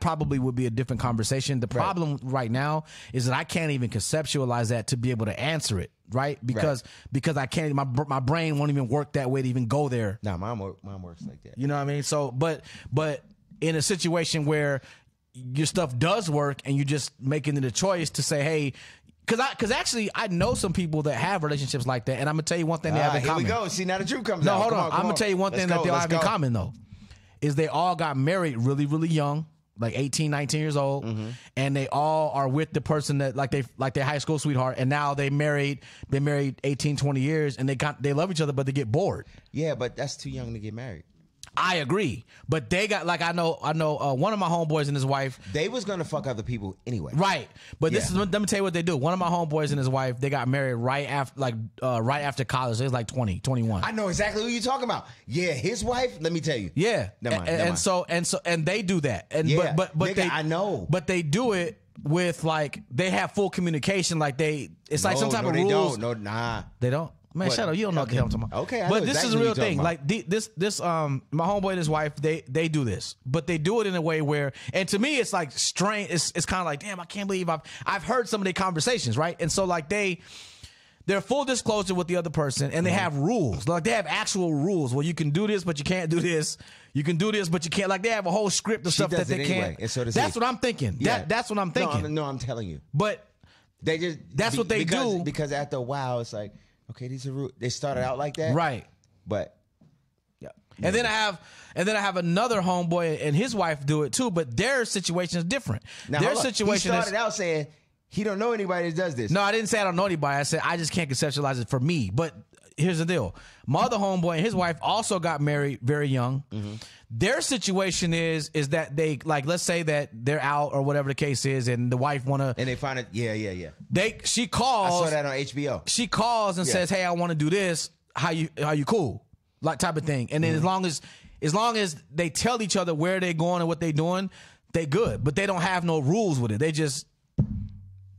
probably would be a different conversation. The problem right now is that I can't even conceptualize that to be able to answer it, right? Because I can't. My brain won't even work that way to even go there. Nah, mine works like that. You know what I mean? So, but in a situation where your stuff does work and you're just making it a choice to say, hey, because actually I know some people that have relationships like that, and I'm gonna tell you one thing they have in Here common. we go. See, now the truth comes No, out. hold Come on. I'm come gonna tell you one Let's thing go, that they all let's have in go. common though, is they all got married really, really young, like 18, 19 years old, Mm-hmm. and they all are with the person that like their high school sweetheart, and now been married 18, 20 years, and they love each other, but they get bored. Yeah, but that's too young to get married. I agree, but they got like I know one of my homeboys and his wife. They was gonna fuck other people anyway, right? But this is let me tell you what they do. One of my homeboys and his wife, they got married right after college. They was like 20, 21. I know exactly who you're talking about. Yeah, his wife. Let me tell you. Yeah, never mind. And they do that. And yeah, but nigga, I know. But they do it with like they have full communication. Like it's like some type of rules. Don't. No, nah, they don't. Man, shut up. You don't know what I'm talking about. Okay, but this is a real thing. Like this my homeboy and his wife, they do this, but they do it in a way where, and to me, it's like strange. It's kind of like, damn, I can't believe I've heard some of their conversations, right? And so like they're full disclosure with the other person, and they have rules. Like they have actual rules. Well, you can do this, but you can't do this. You can do this, but you can't. Like they have a whole script of stuff that they can't. And so that's what I'm thinking. Yeah. That's what I'm thinking. No, I'm telling you. But they just that's what they do because after a while, it's like, okay, these are rules. They started out like that, right? But yeah. And then I have another homeboy and his wife do it too, but their situation is different. Now, their situation he started out saying he don't know anybody that does this. No, I didn't say I don't know anybody. I said I just can't conceptualize it for me. But here's the deal. My other homeboy and his wife also got married very young. Mm-hmm. Their situation is that they, like, let's say that they're out or whatever the case is, and the wife wanna, and they find it. Yeah. She calls. I saw that on HBO. She calls and says, "Hey, I want to do this. How you cool?" Like type of thing. And then as long as they tell each other where they're going and what they're doing, they good. But they don't have no rules with it. They just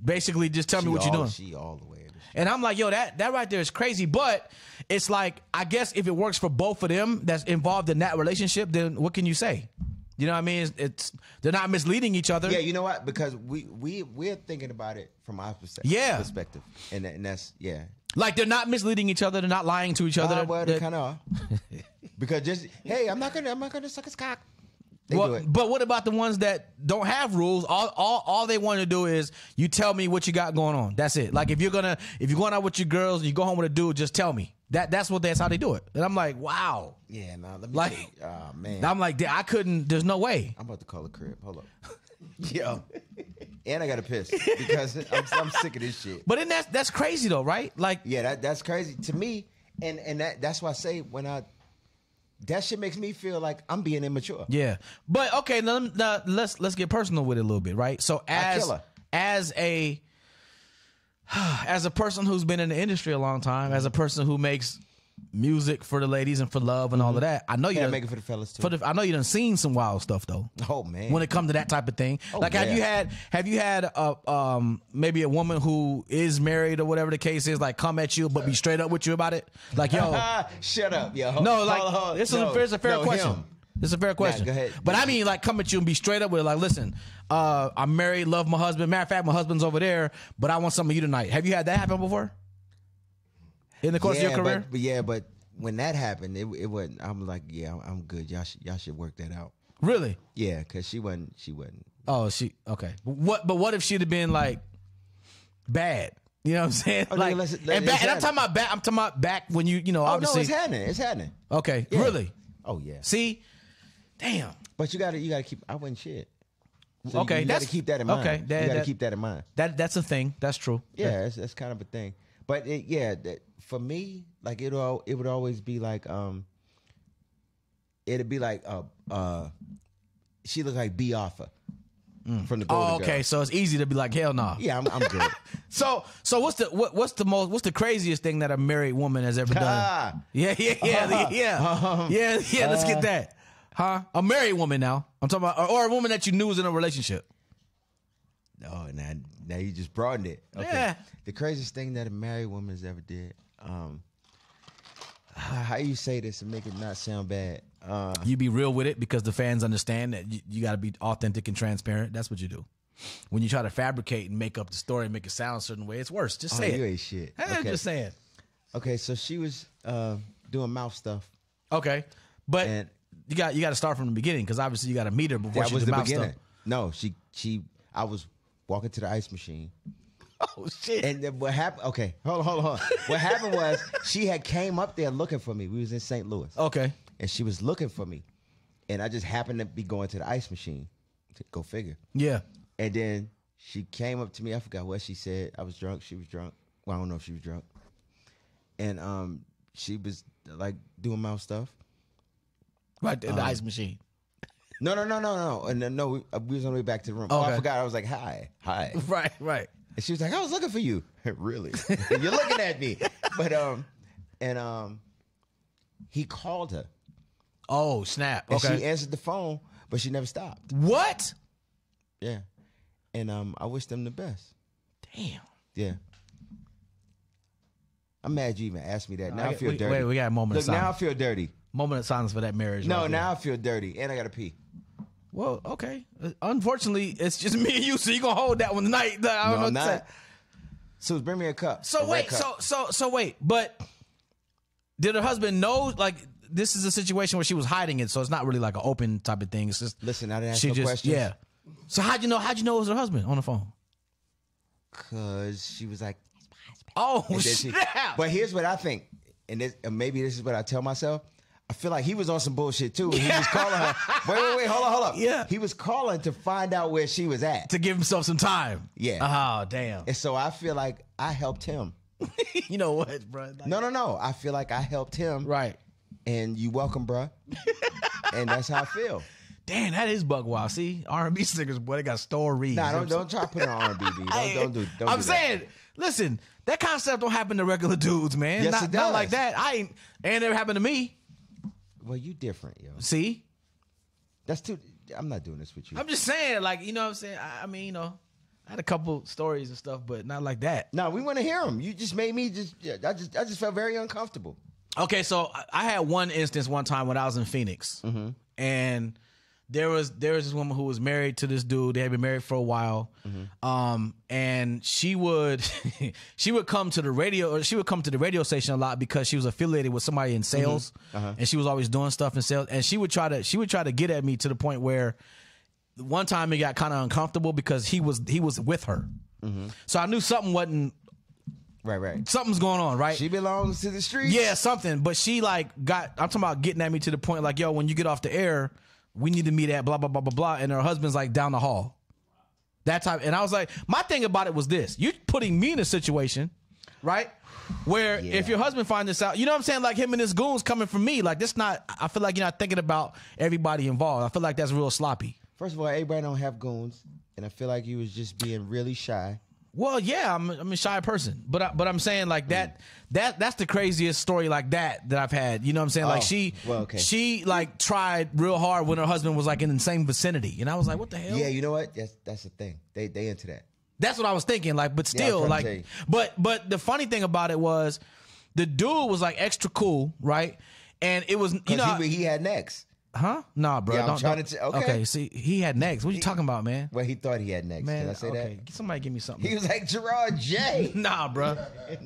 basically just tell me what you're doing. She all the way. And I'm like, yo, that right there is crazy. But it's like, I guess if it works for both of them that's involved in that relationship, then what can you say? You know what I mean? They're not misleading each other. Yeah, you know what? Because we're thinking about it from our perspective. And that's, yeah. Like they're not misleading each other. They're not lying to each other. Well, they kind of are. Because just, hey, I'm not gonna suck his cock. But what about the ones that don't have rules? All they want to do is you tell me what you got going on. That's it. Like if you're going out with your girls and you go home with a dude, just tell me. That's how they do it. And I'm like, wow. Yeah, no, let me tell you. Oh man. I'm like, I couldn't. There's no way. I'm about to call a crib. Hold up. Yo. And I gotta piss because I'm sick of this shit. But then that's crazy though, right? Like, yeah, that's crazy to me. And that's why I say that shit makes me feel like I'm being immature. Yeah, but okay, now let's get personal with it a little bit, right? So as a person who's been in the industry a long time, as a person who makes music for the ladies and for love and all of that, I know you make it for the fellas too. I know you done seen some wild stuff though. Oh man, when it comes to that type of thing, have you had maybe a woman who is married or whatever the case is, like come at you but be straight up with you about it, like yo, shut up, yo. No, like it's a fair question. It's a fair question. Go ahead. But I mean, like, come at you and be straight up with it. Like, listen, I'm married, love my husband. Matter of fact, my husband's over there, but I want some of you tonight. Have you had that happen before? In the course of your career? But when that happened, it wasn't. I'm like, yeah, I'm good. Y'all should work that out. Really? Yeah, because she wasn't. Oh, okay. What if she'd have been like bad? You know what I'm saying? Oh, like, no, and I'm talking about back. I'm talking about back when you know, obviously. Oh no, it's happening. Okay, yeah. Really? Oh yeah. See, damn. But you gotta keep. I wasn't shit. So okay, you gotta keep that in mind. Okay, you gotta keep that in mind. That's a thing. That's true. Yeah, that's kind of a thing. But for me, like it would always be like it'd be like she looked like B Offer from the Golden Girls. So it's easy to be like, hell no. Nah. Yeah, I'm good. So what's the craziest thing that a married woman has ever done? Yeah. Let's get that. Huh? A married woman now. I'm talking about, or a woman that you knew was in a relationship. Oh, now you just broadened it. Okay. Yeah. The craziest thing that a married woman has ever did. How you say this and make it not sound bad? You be real with it because the fans understand that you got to be authentic and transparent. That's what you do. When you try to fabricate and make up the story and make it sound a certain way, it's worse. Just say it. You ain't shit. I'm just saying. Okay, so she was doing mouth stuff. Okay, but you got to start from the beginning because obviously you got to meet her before she did the mouth stuff. No, I was walking to the ice machine. Oh shit! And then what happened? Okay, hold on. What happened was she had came up there looking for me. We was in St. Louis. Okay, and she was looking for me, and I just happened to be going to the ice machine. Go figure. Yeah. And then she came up to me. I forgot what she said. I was drunk. She was drunk. Well, I don't know if she was drunk. And she was like doing mouth stuff. Right, the ice machine. No. And no, we was on the way back to the room. Oh, I forgot. I was like, hi. Right. And she was like, I was looking for you. Really? You're looking at me. But he called her. Oh, snap. And Okay. she answered the phone, but she never stopped. What? Yeah. And I wish them the best. Damn. Yeah. I'm mad you even asked me that. Now I feel dirty. Wait, we got a moment of silence. Now I feel dirty. Moment of silence for that marriage. No, right now I feel dirty. And I got to pee. Well, okay. Unfortunately, it's just me and you, so you're going to hold that one tonight. I don't know I'm not. So bring me a cup. So wait, so wait, but did her husband know, like, this is a situation where she was hiding it, so it's not really like an open type of thing. It's just listen, I didn't ask no questions. Yeah. So how'd you know it was her husband on the phone? Cause she was like, oh snap. But here's what I think, and maybe this is what I tell myself. I feel like he was on some bullshit too. And he was calling her. Wait, hold up. Yeah. He was calling to find out where she was at. To give himself some time. Yeah. Oh, damn. And so I feel like I helped him. You know what, bro? Like, No. I feel like I helped him. Right. And you welcome, bro. And that's how I feel. Damn, that is bug wild. See, R&B singers, boy, they got stories. Nah, don't try to put it on R&B. Don't do I'm that. saying, listen, that kind of stuff don't happen to regular dudes, man. Yes, it does. Not like that. Ain't never happened to me. Well, you different, yo. See? That's too. I'm not doing this with you. I'm just saying, like, you know what I'm saying? I mean, you know, I had a couple stories and stuff, but not like that. No, we want to hear them. You just made me I just felt very uncomfortable. Okay, so I had one instance one time when I was in Phoenix, and there was this woman who was married to this dude. They had been married for a while, and she would come to the radio, or she would come to the radio station a lot because she was affiliated with somebody in sales, and she was always doing stuff in sales. And she would try to get at me to the point where one time it got kind of uncomfortable because he was with her, so I knew something wasn't. Right. Something's going on, right? She belongs to the streets. Yeah, something. But she I'm talking about getting at me to the point like, yo, when you get off the air, we need to meet at blah, blah, blah, blah, blah. And her husband's like down the hall. That type. And I was like, my thing about it was this. You're putting me in a situation, right? Where if your husband finds this out, you know what I'm saying? Like him and his goons coming from me. Like I feel like you're not thinking about everybody involved. I feel like that's real sloppy. First of all, everybody don't have goons. And I feel like you was just being really shy. Well, yeah, I'm a shy person, but I'm saying like that's the craziest story like that I've had. You know what I'm saying? Like she like tried real hard when her husband was like in the same vicinity, and I was like, what the hell? Yeah, you know what? That's the thing. They into that. That's what I was thinking. Like, but still, like, but the funny thing about it was the dude was like extra cool, right? And it was he had next. Huh? Nah, bro. Yeah, I'm trying to. Okay, see, he had next. What you talking about, man? Well, he thought he had next. Man, can I say that? Somebody give me something. He was like Gerard J. Nah, bro.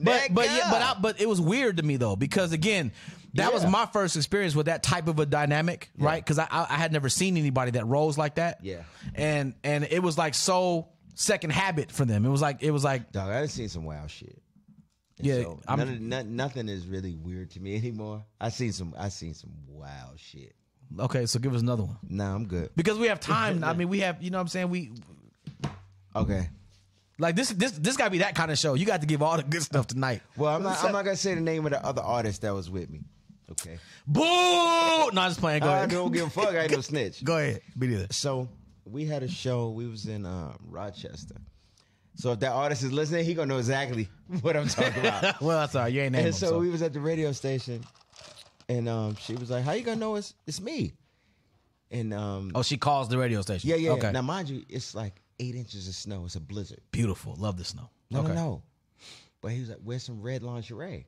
But it was weird to me though, because again, that was my first experience with that type of a dynamic, right? Because I had never seen anybody that rolls like that. Yeah. And it was like so second habit for them. It was like dog, I done seen some wild shit. And yeah, so nothing is really weird to me anymore. I seen some wild shit. Okay, so give us another one. Nah, I'm good. Because we have time. I mean, we have, you know what I'm saying? Okay. Like this gotta be that kind of show. You got to give all the good stuff tonight. Well, I'm not gonna say the name of the other artist that was with me. Okay. Boo! No, I'm just playing. Go ahead. I don't give a fuck. I ain't no snitch. Go ahead. Me neither. So we had a show. We was in Rochester. So if that artist is listening, he gonna know exactly what I'm talking about. Well, that's all right. You ain't naming him. And so we was at the radio station. And she was like, how you gonna know it's me? And she calls the radio station. Yeah. Okay. Now mind you, it's like 8 inches of snow. It's a blizzard. Beautiful. Love the snow. No. But he was like, where's some red lingerie?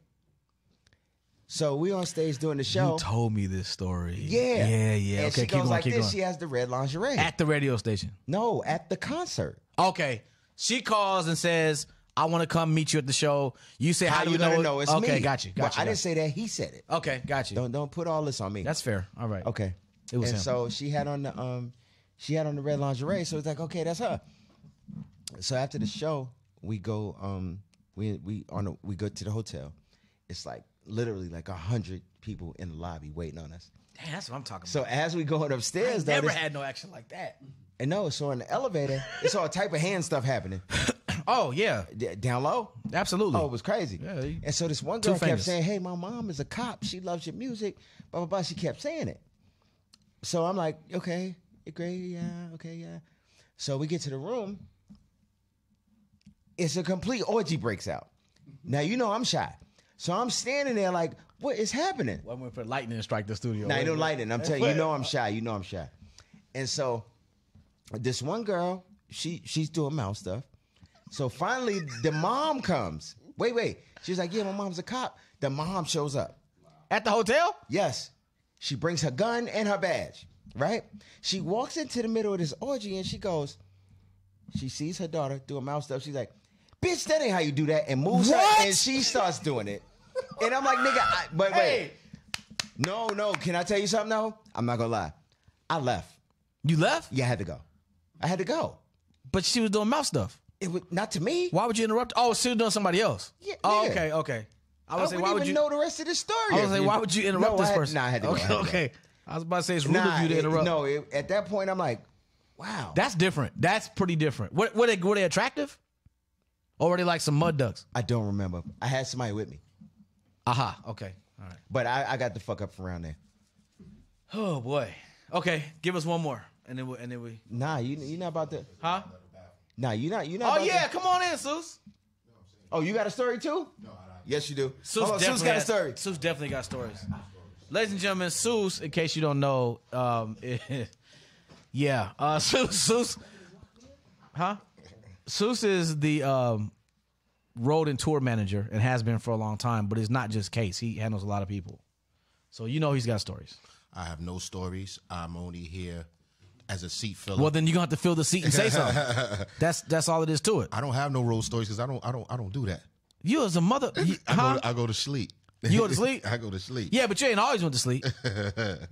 So we on stage doing the show. You told me this story. Yeah. And okay, she goes like this. She has the red lingerie. At the radio station. No, at the concert. Okay. She calls and says, I want to come meet you at the show. You say, how do you know it's me? Okay, got you. I didn't say that. He said it. Okay, got you. Don't put all this on me. That's fair. All right. Okay. It was him. So she had on the red lingerie. So it's like, okay, that's her. So after the show, we go we go to the hotel. It's like literally like 100 people in the lobby waiting on us. Damn, that's what I'm talking about. So as we going upstairs, I never had no action like that. And no, so in the elevator, it's all type of hand stuff happening. Oh, yeah. Down low? Absolutely. Oh, it was crazy. Yeah, and so this one girl kept saying, hey, my mom is a cop. She loves your music. Blah, blah, blah. She kept saying it. So I'm like, okay, great, yeah, okay, yeah. So we get to the room. It's a complete orgy breaks out. Now, you know I'm shy. So I'm standing there like, what is happening? Well, I'm going to put lightning and strike the studio. Nah, no lightning. I'm telling you, you know I'm shy. You know I'm shy. And so this one girl, she's doing mouth stuff. So finally, the mom comes. Wait. She's like, yeah, my mom's a cop. The mom shows up. At the hotel? Yes. She brings her gun and her badge, right? She walks into the middle of this orgy and she sees her daughter doing mouth stuff. She's like, bitch, that ain't how you do that. And moves her and she starts doing it. And I'm like, nigga, but wait. No. Can I tell you something though? I'm not gonna lie. I left. You left? Yeah, I had to go. But she was doing mouth stuff. It was not to me. Why would you interrupt? Oh, she was doing somebody else. Yeah, oh, nigga. okay. I wouldn't even know the rest of the story. I was like, why would you interrupt this person? I had to go. Okay. I was about to say it's rude of you to interrupt. At that point, I'm like, wow. That's different. That's pretty different. Were they attractive? Or were they like some mud ducks? I don't remember. I had somebody with me. Aha. Okay. All right. But I got the fuck up from around there. Oh boy. Okay. Give us one more, and then we. Nah, you not about to. Huh? Nah, you not. Oh yeah, come on in, Seuss. Oh, you got a story too? No, I don't. Yes, you do. Seuss got a story. Seuss definitely got stories. Ladies and gentlemen, Seuss, in case you don't know, yeah, Seuss, huh? Seuss is the road and tour manager and has been for a long time, but it's not just Case. He handles a lot of people. So you know he's got stories. I have no stories. I'm only here as a seat filler. Well, then you're going to have to fill the seat and say something. That's all it is to it. I don't have no road stories because I don't do that. You as a mother, I go to sleep. You go to sleep? I go to sleep. Yeah, but you ain't always went to sleep.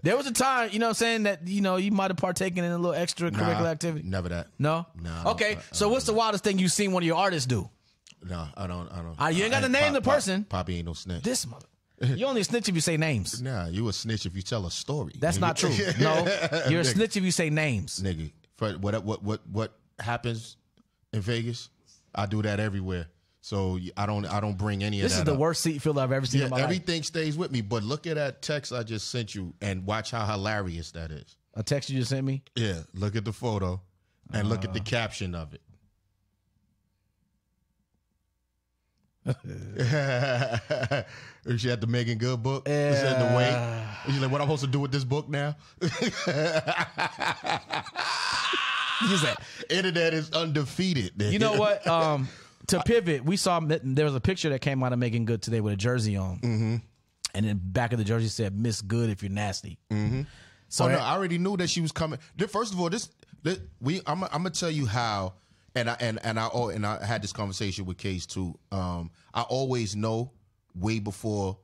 There was a time, you know what I'm saying, that, you know, you might have partaken in a little extracurricular activity. Never that. No? No. Okay, so what's the wildest thing you've seen one of your artists do? No, I don't. You ain't got to name the person. Poppy ain't no snitch. This mother. You only a snitch if you say names. Nah, you a snitch if you tell a story. That's not true. No, you're a snitch if you say names. Nigga, for what happens in Vegas, I do that everywhere. So I don't bring any of that. This is the worst seat filler I've ever seen in my life. Everything stays with me. But look at that text I just sent you and watch how hilarious that is. A text you just sent me? Yeah. Look at the photo and look at the caption of it. She had the Meagan Good book. She said the way. She's like, what I'm supposed to do with this book now? Internet is undefeated. You know what? To pivot, we saw there was a picture that came out of Meagan Good today with a jersey on. Mm-hmm. And in back of the jersey said, Miss Good if you're nasty. Mm-hmm. So no, I already knew that she was coming. First of all, I'm gonna tell you how, and I had this conversation with Case too. I always know way before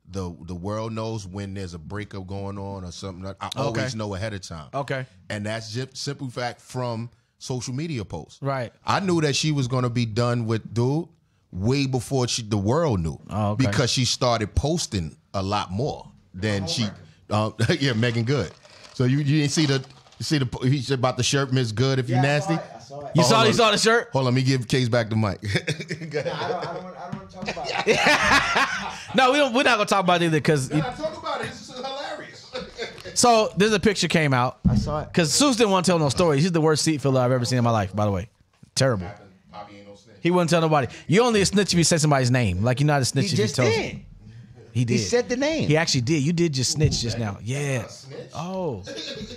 the world knows when there's a breakup going on or something. I always know ahead of time. Okay, and that's just simple fact from social media posts. Right. I knew that she was gonna be done with dude way before the world knew. Oh, okay. Because she started posting a lot more than she. Yeah, Meagan Good. So you didn't see he's about the shirt, Miss Good if you're nasty. I saw it. You saw the shirt? Hold on, let me give Case back the mic. I don't want to talk about it. No, we're not gonna talk about it either because. Talk about it. It's hilarious. So there's a picture came out. I saw it. Because Seuss didn't want to tell no stories. He's the worst seat filler I've ever seen in my life, by the way. Terrible. He wouldn't tell nobody. You only a snitch if you say somebody's name. Like you're not a snitch if you tell. He did. He said the name. He actually did. You did just snitch just now. Yeah. Oh.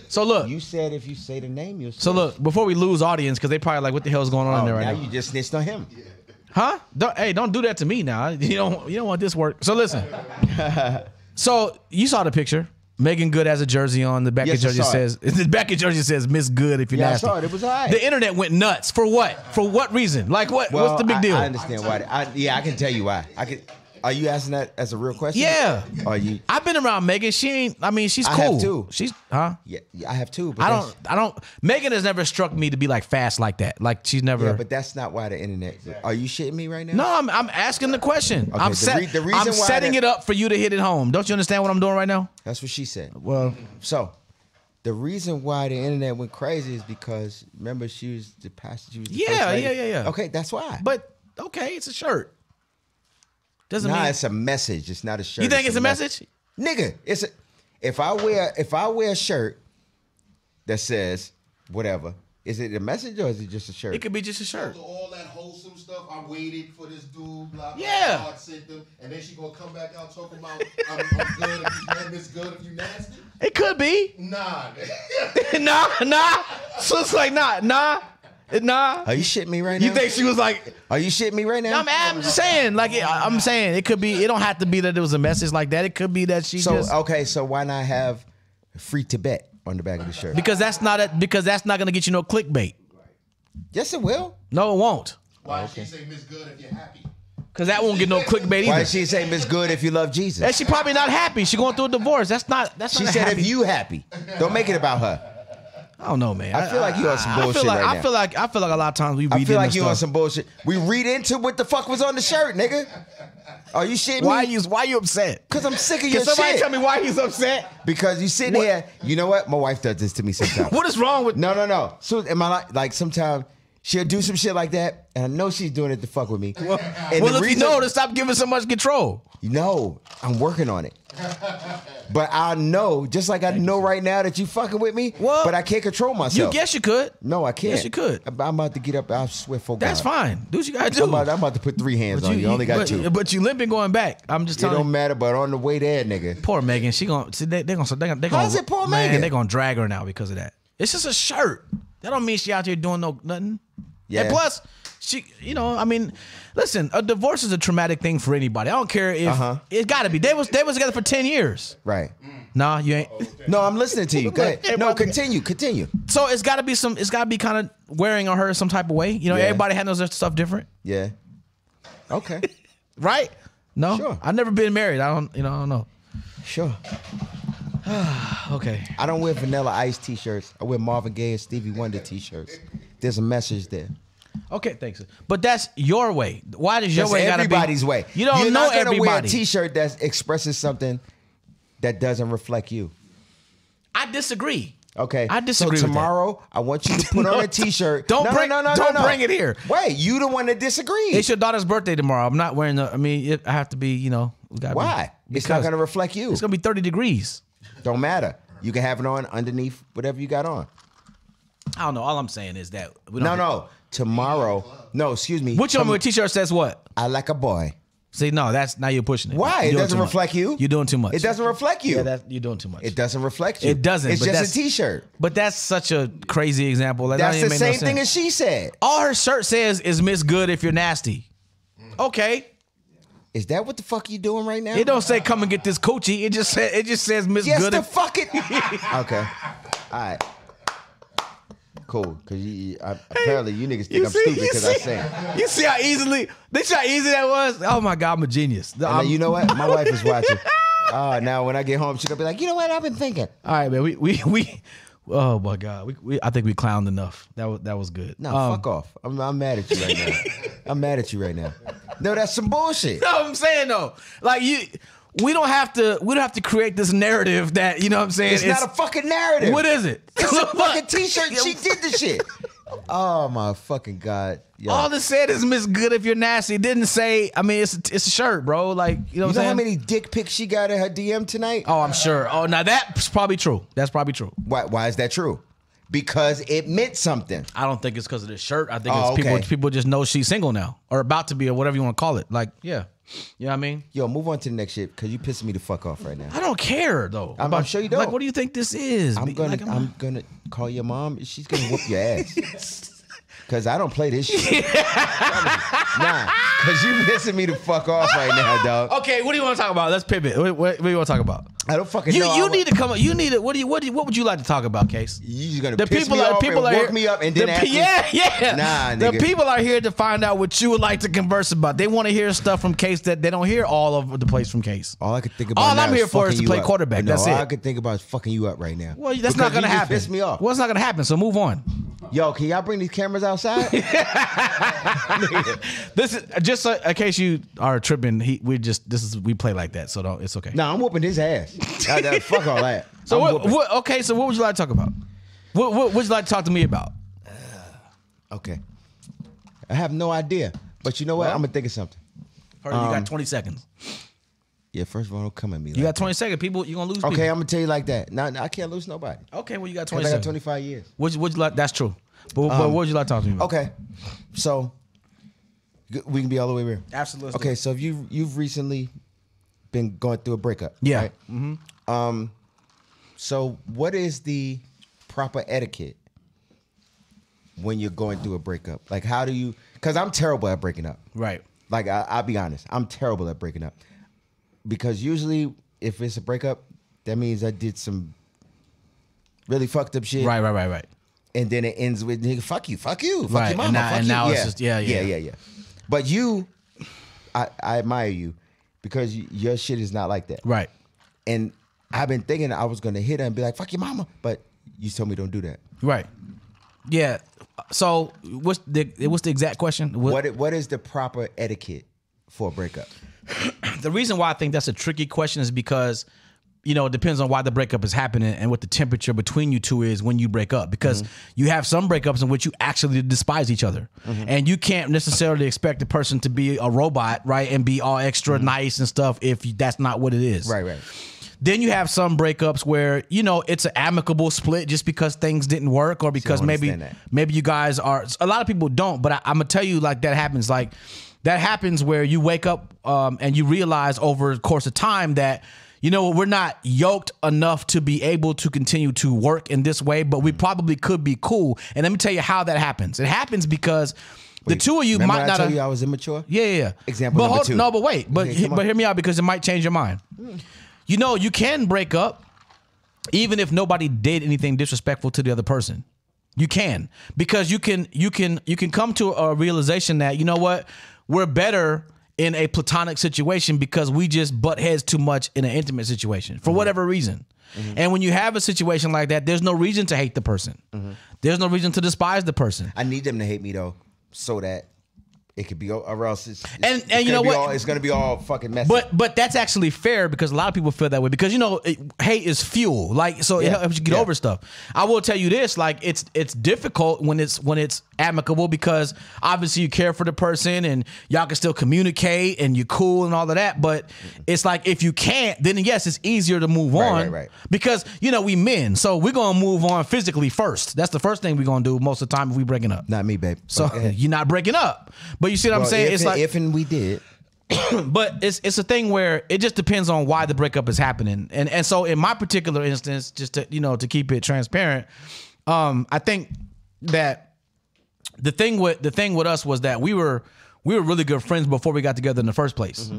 So look. You said if you say the name, you'll snitch. So look, before we lose audience, because they probably like, what the hell is going on in there right now? Now you just snitched on him. Huh? Don't do that to me now. You don't want this work. So listen. So you saw the picture. Meagan Good has a jersey on. The back of jersey says Miss Good if you're nasty. I saw it. It was all right. The internet went nuts. For what? For what reason? Like what? Well, what's the big deal? I understand why. I can tell you why. Are you asking that as a real question? Yeah. Are you? I've been around Meagan. She's cool. I have too. She's Yeah, I have too. But I don't. Meagan has never struck me to be like fast like that. Like she's never. Yeah, but that's not why the internet. Are you shitting me right now? No, I'm asking the question. Okay, the reason I'm setting it up for you to hit it home. Don't you understand what I'm doing right now? That's what she said. Well, so the reason why the internet went crazy is because remember she was the pastor. She was the first lady. Yeah. Okay, that's why. But okay, it's a shirt. Doesn't mean it's a message. It's not a shirt. You think it's a message? Nigga, if I wear a shirt that says whatever. Is it a message or is it just a shirt? It could be just a shirt. After all that wholesome stuff, I waited for this dude. Blah, blah, Yeah. blah, sent them, and then she gonna come back out talking about I'm good if you mad, Miss Good if you nasty. It could be. Nah. Nah. So it's like nah. Are you shitting me right now? You think she was like? Are you shitting me right now? I'm just saying. Like I'm saying, it could be. It don't have to be that it was a message like that. It could be that she just. Okay, so why not have Free Tibet on the back of the shirt? Because that's not gonna get you no clickbait. Yes, it will. No, it won't. Why did she say Miss Good if you're happy? Because that won't get no clickbait either. Why did she say Miss Good if you love Jesus? And she probably not happy. She going through a divorce. That's not. She not said happy. if you happy. Don't make it about her. I don't know, man. I feel like you on some bullshit right now. I feel like a lot of times we read I feel like into you on stuff. some bullshit. We read into what the fuck was on the shirt, nigga. Are you shitting Why me? you upset? Because I'm sick of Can your somebody shit. tell me why he's upset? Because you sitting here. You know what? My wife does this to me sometimes. What is wrong with? No. So am I like sometimes she'll do some shit like that, and I know she's doing it to fuck with me. Well, And the if you reason- know to stop giving so much control. No, I'm working on it. But I know, just like I know right now that you fucking with me, Well, but I can't control myself. You guess you could. No, I can't. Yes, you could. I'm about to get up. I swear for God. That's fine. Do what you gotta do. I'm about to put 3 hands on you. You only got 2. But you limping going back. I'm just It telling don't you. matter, but on the way there, nigga. Poor Megan. She gonna see they gonna How's it poor man, Megan? They gonna drag her now because of that. It's just a shirt. That don't mean she out here doing nothing. Yeah. And plus, she, I mean, listen, a divorce is a traumatic thing for anybody. I don't care if it gotta be. They was together for 10 years. Right. Nah, you ain't. No, I'm listening to you. Go ahead. No, continue. So it's gotta be kind of wearing on her some type of way. Yeah. Everybody handles their stuff different. Yeah. Okay. Right? No? Sure. I've never been married. I don't know. Sure. Okay. I don't wear Vanilla Ice t-shirts. I wear Marvin Gaye and Stevie Wonder t-shirts. There's a message there. Okay, thanks. But that's your way. Why does your That's way gotta be? everybody's way. You don't You're know not gonna wear a everybody. t-shirt that expresses something that doesn't reflect you. I disagree. Okay. I disagree So with that. tomorrow, I want you to put on a t-shirt. Don't bring it here. Wait, you the one that disagree. It's your daughter's birthday tomorrow. I'm not wearing I have to be, we gotta Why? Be, It's not going to reflect you. It's gonna be 30 degrees. Don't matter. You can have it on underneath whatever you got on. I don't know. All I'm saying is that we don't No. Tomorrow. No, excuse me. Which one with a t-shirt says what? I like a boy. See, no, that's now you're pushing it. Why? You're It doing doesn't too much. reflect you. You're doing too much. It doesn't reflect you. Yeah, you're doing too much. It doesn't reflect you. It doesn't. It's but just that's a t-shirt. But that's such a crazy example. That That's don't even the make no same thing sense. as she said. All her shirt says is Miss Good if you're nasty. Okay. Is that what the fuck you doing right now? It don't say come and get this coochie. It just says Miss Yes, Good. the fuck it. Okay. All right. Cool. Because apparently you niggas think I'm stupid because I sing. You see how easy that was? Oh my God, I'm a genius. And then, you know what? My wife is watching. Now when I get home, she's gonna be like, you know what? I've been thinking. All right, man. We oh my God. I think we clowned enough. That was good. No, fuck off. I'm mad at you right now. I'm mad at you right now. No, that's some bullshit. No, I'm saying though, like we don't have to create this narrative that, you know what I'm saying? It's not a fucking narrative. What is it? It's a fucking t-shirt. She did the shit. Oh my fucking God. Yo. All it said is Miss Good if you're nasty. It didn't say, I mean, it's a shirt, bro. Like, you know what I'm saying? how many dick pics she got in her DM tonight? Oh, I'm sure. Oh, now that's probably true. That's probably true. Why is that true? Because it meant something. I don't think it's because of the shirt. I think Oh, it's okay. people just know she's single now or about to be or whatever you want to call it. Like, yeah. You know what I mean? Yo, move on to the next shit because you pissing me the fuck off right now. I don't care though. I'm sure you don't. Like, what do you think this is? I'm gonna call your mom. She's gonna whoop your ass. Cause I don't play this shit. Nah, cause you pissing me the fuck off right now, dog. Okay, what do you want to talk about? Let's pivot. What do you want to talk about? I don't fucking know. You need to come up. You need to. What would you like to talk about, Case? You just gonna piss me off and work me up and then ask me? Yeah. Nah, the nigga. people are here to find out what you would like to converse about. They want to hear stuff from Case that they don't hear all over the place from Case. All I could think about. All now I'm here for is fucking to play you up. quarterback. No, That's it. All I could think about is fucking you up right now. Well, that's Because not going to you just happen. Piss me off. Well, it's not going to happen. So move on. Yo, can y'all bring these cameras outside? This is just in case you are tripping. We play like that, so it's okay. Nah, I'm whooping his ass. Fuck all that. So I'm whooping. okay, so what would you like to talk about? What would you like to talk to me about? Okay. I have no idea. But you know what? I'm going to think of something. You got 20 seconds. Yeah, first of all, don't come at me. You got 20 seconds. People, you're going to lose Okay, people. I'm going to tell you like that. No, I can't lose nobody. Okay, well, you got 20 20 I got seconds. 25 years. Would you like? That's true. But what would you like to talk to me about? Okay, so we can be all the way here. Absolutely. Okay, so if you've recently been going through a breakup. Yeah. Right? Mm-hmm. So what is the proper etiquette when you're going through a breakup? Like, how do you? Because I'm terrible at breaking up. Right. Like, I'll be honest, I'm terrible at breaking up. Because usually, if it's a breakup, that means I did some really fucked up shit. Right. And then it ends with nigga, fuck you, fuck your Right. mama, And now- fuck and you. now it's just- yeah. But I admire you because your shit is not like that. Right. And I've been thinking I was gonna hit her and be like, fuck your mama, but you told me don't do that. Right. Yeah. So what's the exact question? What is the proper etiquette for a breakup? The reason why I think that's a tricky question is because, you know, it depends on why the breakup is happening and what the temperature between you two is when you break up. Because you have some breakups in which you actually despise each other. And you can't necessarily expect the person to be a robot, right? And be all extra nice and stuff if that's not what it is. Right. Then you have some breakups where, you know, it's an amicable split just because things didn't work or because maybe you guys are, a lot of people don't, but I'm gonna tell you, like, that happens. Like, that happens where you wake up and you realize over the course of time that, you know, we're not yoked enough to be able to continue to work in this way, but we probably could be cool. And let me tell you how that happens. It happens because the two of you might not. I told you I was immature. Yeah. Example number two. No, but wait, but Okay, hear me out because it might change your mind. You know, you can break up even if nobody did anything disrespectful to the other person. You can, because you can come to a realization that, you know what, we're better in a platonic situation because we just butt heads too much in an intimate situation for whatever reason. And when you have a situation like that, there's no reason to hate the person. There's no reason to despise the person. I need them to hate me though, so that it could be, or else it's you know what? It's gonna be all fucking messy. But that's actually fair because a lot of people feel that way because, you know, hate is fuel. Like, so it helps you get over stuff. I will tell you this, like, it's difficult when it's amicable because obviously you care for the person and y'all can still communicate and you're cool and all of that. But it's like, if you can't, then yes, it's easier to move on. Right. Because, you know, we men, so we're gonna move on physically first. That's the first thing we're gonna do most of the time if we breaking up. Not me, babe. So you're not breaking up. But you see what I'm saying? It's like, if and we did. but it's a thing where it just depends on why the breakup is happening. And so in my particular instance, just to, you know, to keep it transparent, I think that the thing with us was that we were really good friends before we got together in the first place.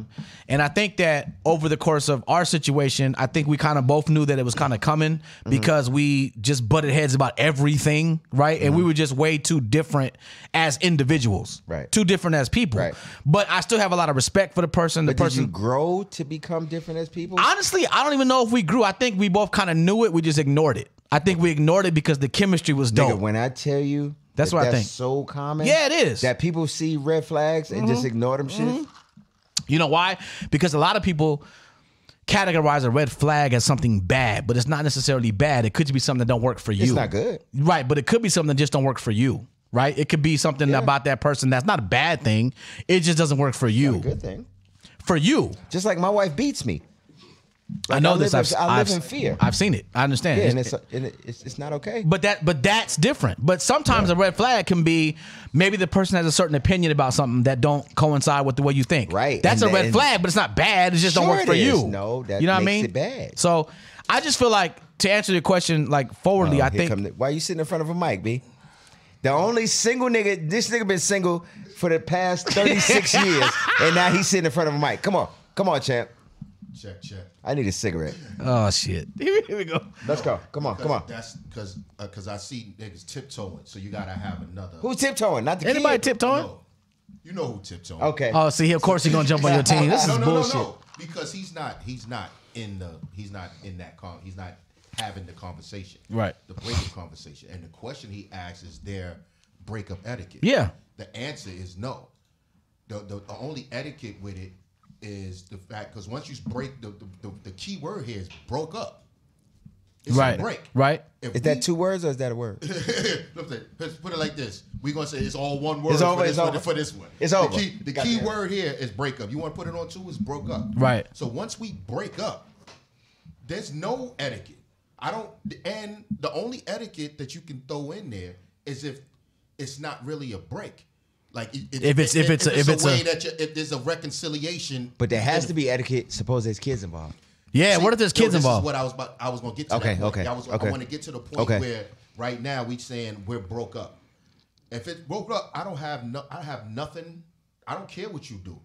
And I think that over the course of our situation, I think we kind of both knew that it was kind of coming because we just butted heads about everything, right? And we were just way too different as individuals, right? Too different as people, right? But I still have a lot of respect for the person. But did you grow to become different as people? Honestly, I don't even know if we grew. I think we both kind of knew it. We just ignored it. I think we ignored it because the chemistry was dope. Nigga, when I tell you, that's what I think. That's so common. Yeah, it is. That people see red flags and just ignore them shit. You know why? Because a lot of people categorize a red flag as something bad, but it's not necessarily bad. It could be something that don't work for you. It's not good. Right, but it could be something that just don't work for you. Right? It could be something about that person that's not a bad thing. It just doesn't work for you. Not a good thing. For you. Just like my wife beats me. Like, I know this. I live in fear. I've seen it. I understand. Yeah, and it's not okay. But that's different. But sometimes a red flag can be maybe the person has a certain opinion about something that don't coincide with the way you think. Right. That's a red flag, but it's not bad. It just don't work for you. No, that you know what I makes mean? it bad. So I just feel like, to answer your question, like, forwardly, I think. Why are you sitting in front of a mic, B? The only single nigga, this nigga been single for the past 36 years, and now he's sitting in front of a mic. Come on, champ. Check. I need a cigarette. Oh shit! Here we go. Let's go. Come on. That's because I see niggas tiptoeing, so you gotta have another. Who's tiptoeing? Not the Anybody kid? tiptoeing? No. You know who tiptoeing. Okay. Oh, see, of course he's gonna jump on your team. This is bullshit. No, because he's not in that he's not having the conversation. Right. The breakup conversation. And the question he asks is their breakup etiquette. Yeah. The answer is no. The only etiquette with it is the fact, because once you break, the key word here is broke up. It's Right. a break. Right. Is that 2 words or is that a word? Let's put it like this. We're going to say it's all one word It's over, for this one. It's over. The key word here is break up. You want to put it on 2 is broke up. Right. So once we break up, there's no etiquette. And the only etiquette that you can throw in there is if it's not really a break. Like if there's a reconciliation. But there has to be etiquette. Suppose there's kids involved. Yeah, what if there's kids involved? This is what I was going to get to. Okay. I want to get to the point where right now we saying we're broke up. If it's broke up, I have nothing. I don't care what you do,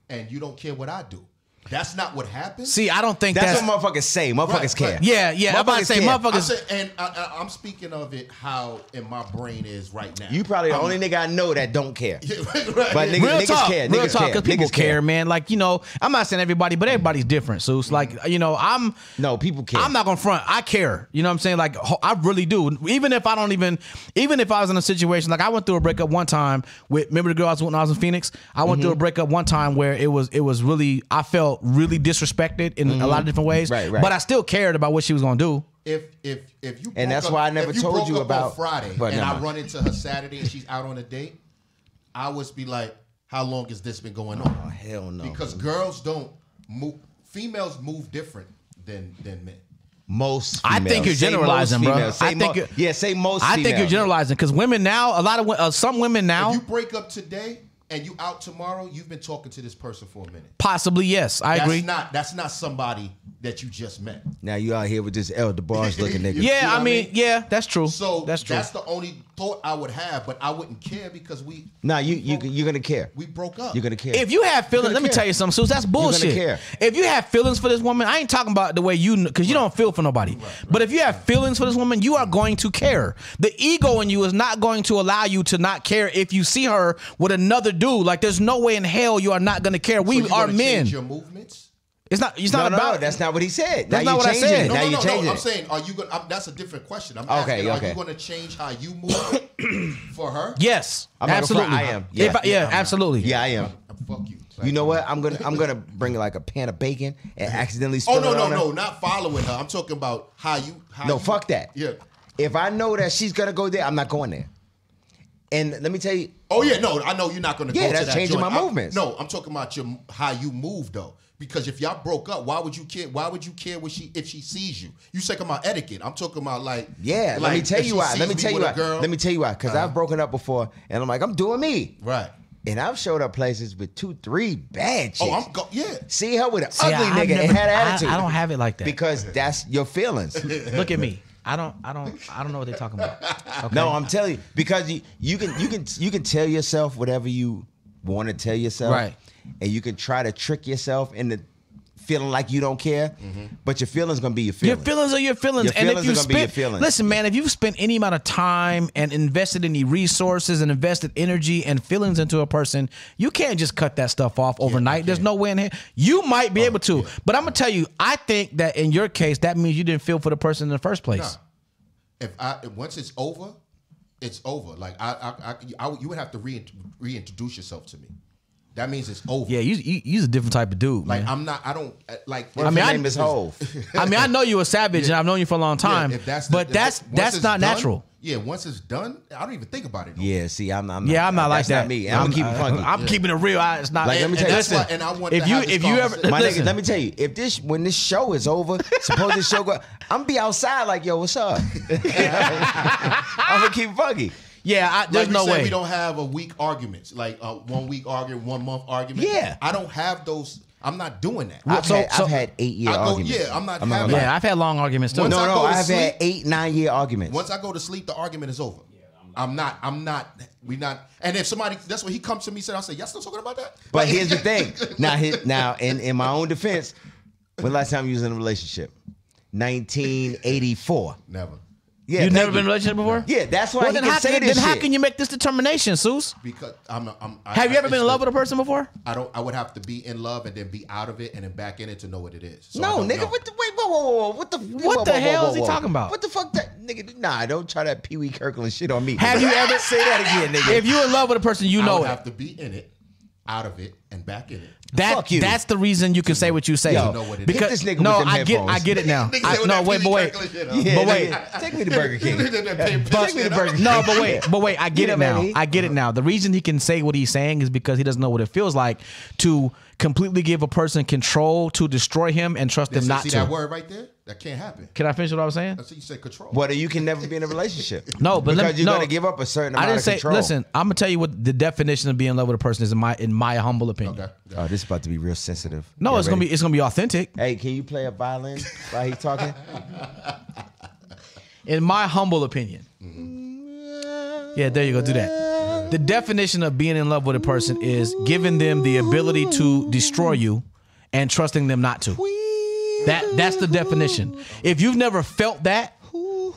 and you don't care what I do. That's not what happens. See, I don't think that's what motherfuckers say. Motherfuckers care. Yeah. I'm about to say motherfuckers. And I'm speaking of it how in my brain is right now. You probably the only nigga I know that don't care. Right. But niggas care. Real talk, because people care, man. Like, I'm not saying everybody, but everybody's different. So it's like, No, people care. I'm not gonna front. I care. You know what I'm saying? Like, I really do. Even if I was in a situation, like I went through a breakup one time remember the girl I was with when I was in Phoenix? I went through a breakup one time where it was really, I felt really disrespected in a lot of different ways. Right. But I still cared about what she was gonna do. If you and that's why I never told you about on Friday and I run into her Saturday and she's out on a date, I would be like, how long has this been going on? Oh, hell no. Because girls don't move. Females move different than men. Most females. I think you're generalizing, bro. Say most. I think you're generalizing because women now, some women now. If you break up today and you out tomorrow, you've been talking to this person for a minute. Possibly, yes. I agree. That's not somebody that you just met. Now you out here with this El DeBarge looking nigga. Yeah, I mean, yeah, that's true. So that's true. That's the only thought I would have, but I wouldn't care because you're gonna care. We broke up. You're gonna care. If you have feelings, let me tell you something, Suze, that's bullshit. You're gonna care. If you have feelings for this woman, I ain't talking about the way because you don't feel for nobody. Right. But if you have feelings for this woman, you are going to care. The ego in you is not going to allow you to not care if you see her with another dude. Like, there's no way in hell you are not going to care. We are men. Change your movements? It's not about. That's not what he said. That's not what I said. No. I'm saying, are you going? That's a different question. I'm asking, are you going to change how you move for her? Yes, absolutely. I am. Yeah, absolutely. Yeah, I am. Fuck you. You know what? I'm gonna bring like a pan of bacon and accidentally spill it on her. No, not following her. I'm talking about how you. Fuck that. Yeah. If I know that she's gonna go there, I'm not going there. And let me tell you. Oh yeah, no, I know you're not gonna go to that. Yeah, that's changing my movements. No, I'm talking about how you move though. Because if y'all broke up, why would you care? Why would you care if she sees you? You talking about etiquette. I'm talking about like let me tell you why. Let me tell you why. Because I've broken up before, and I'm like, I'm doing me. Right. And I've showed up places with 2-3 bad chicks. Yeah. See her with an ugly nigga and had an attitude. I don't have it like that. Because that's your feelings. Look at me. I don't know what they're talking about. Okay? No, I'm telling you, because you can tell yourself whatever you want to tell yourself. Right. And you can try to trick yourself into feeling like you don't care, but your feelings gonna be your feelings. Your feelings are your feelings. Your feelings are gonna be your feelings. Listen, man, if you've spent any amount of time and invested any resources and invested energy and feelings into a person, you can't just cut that stuff off overnight. There's no way in here. You might be able to, but I'm gonna tell you, I think that in your case, that means you didn't feel for the person in the first place. If once it's over, it's over. Like you would have to reintroduce yourself to me. That means it's over. Yeah, you're a different type of dude. Like man. I don't like. My name is Hove. I mean, I know you're a savage, and I've known you for a long time. Yeah, but that's not natural. Yeah, once it's done, I don't even think about it. No Yeah, see, I'm not. Yeah, I'm not like that. Not me. I'm keeping funky. I'm keeping it real. It's not. Like, let me tell you. Listen, and I want if you ever, my listen, nigga, let me tell you, when this show is over, suppose this show go, I'm gonna be outside like, yo, what's up? I'm gonna keep funky. Yeah, there's no way. We don't have a week arguments, like 1 week argument, 1 month argument. Yeah, I don't have those. I'm not doing that. I've had 8-year arguments. Yeah, I'm not having. Yeah, I've had long arguments too. No, I've had 8-9-year arguments. Once I go to sleep, the argument is over. I'm not. We not. And if somebody, that's what he comes to me and said, I'll say, y'all still talking about that? But here's the thing. Now, in my own defense, when last time you was in a relationship? 1984. Never. Yeah, You've never been in a relationship before? Yeah, that's why he can say this shit. Then how can you make this determination, Seuss? Because have you ever been in love with a person before? I would have to be in love and then be out of it and then back in it to know what it is. So no, nigga, whoa, what the hell is he talking about? What the fuck, that nigga? Nah, don't try that Pee Wee Kirkland shit on me. Have you ever say that again, nigga? If you in love with a person, you know it. I would have to be in it, out of it, and back in it. Fuck you. That's the reason you can say what you say. Yo, know what it is. Because hit this nigga no, with them I get headphones. it now. But wait. Yeah, But wait. Take me to Burger King. Take me to Burger King. No, but wait, I get You it know, now. baby. I get it now. The reason he can say what he's saying is because he doesn't know what it feels like to completely give a person control to destroy him and trust them not See to. that word right there? That can't happen. Can I finish what I was saying? That's what you said, control. What, you can never be in a relationship. No, but because you're no, going to give up a certain I amount didn't of say. control. Listen, I'm gonna tell you what the definition of being in love with a person is in my humble opinion. Okay. Oh, this is about to be real sensitive. No, Y'all it's ready? gonna be authentic. Hey, can you play a violin while he's talking? In my humble opinion. Yeah, there you go. Do that. The definition of being in love with a person is giving them the ability to destroy you and trusting them not to. That's the definition. If you've never felt that,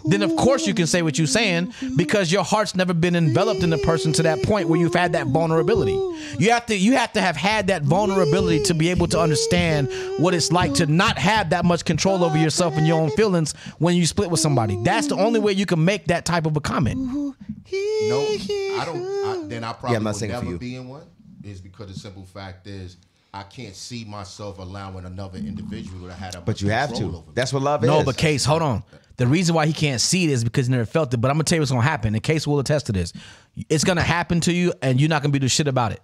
then of course you can say what you're saying because your heart's never been enveloped in a person to that point where you've had that vulnerability. You have to have had that vulnerability to be able to understand what it's like to not have that much control over yourself and your own feelings when you split with somebody. That's the only way you can make that type of a comment. No, I don't. Then I probably I'm not will singing for never you. be in one. Is because the simple fact is I can't see myself allowing another individual to have that. But you have control to. over me. That's what love is. No, but Case, hold on. The reason why he can't see it is because he never felt it. But I'm gonna tell you what's gonna happen. And Case will attest to this. It's gonna happen to you, and you're not gonna be do shit about it.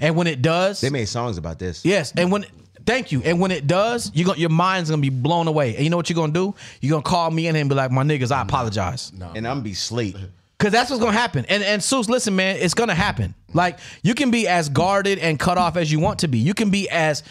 And when it does, They made songs about this. yes. And when thank you. And when it does, your mind's gonna be blown away. And you know what you're gonna do? You're gonna call me in and be like, "My niggas, I apologize." And I'm going to be sleep. Cause that's what's gonna happen. And Seuss, listen, man, it's gonna happen. Like you can be as guarded and cut off as you want to be. You can be as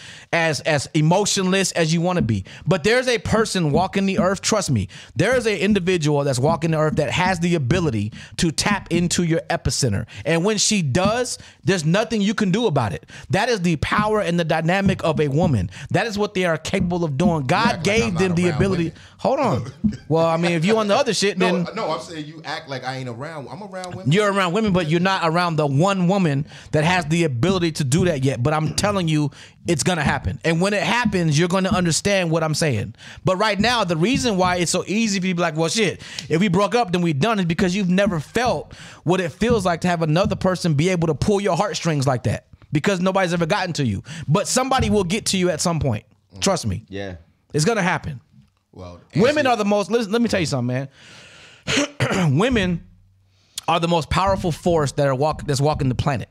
emotionless as you want to be. But there's a person walking the earth. Trust me, there is an individual that's walking the earth that has the ability to tap into your epicenter. And when she does, there's nothing you can do about it. That is the power and the dynamic of a woman. That is what they are capable of doing. God act like gave I'm them not the around ability. women. Hold on. Well, I mean, if you on the other shit, then No, I'm saying you act like I ain't around. I'm around women. you're around women, but you're not around the one woman that has the ability to do that yet. But I'm telling you, it's going to happen. And when it happens, you're going to understand what I'm saying. But right now, the reason why it's so easy for you to be like, well, shit, if we broke up, then we done is because you've never felt what it feels like to have another person be able to pull your heartstrings like that because nobody's ever gotten to you. But somebody will get to you at some point. Trust me. Yeah. It's going to happen. Well, Women are the most, let me tell you something, man. Women are the most powerful force that's walking the planet.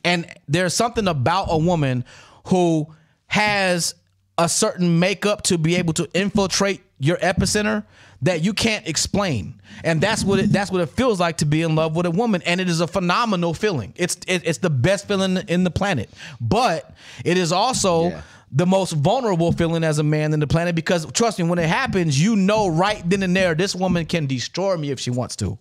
And there's something about a woman who has a certain makeup to be able to infiltrate your epicenter that you can't explain. And that's what it feels like to be in love with a woman. And it is a phenomenal feeling. It's the best feeling in the planet. But it is also the most vulnerable feeling as a man in the planet because trust me, when it happens, you know right then and there, this woman can destroy me if she wants to.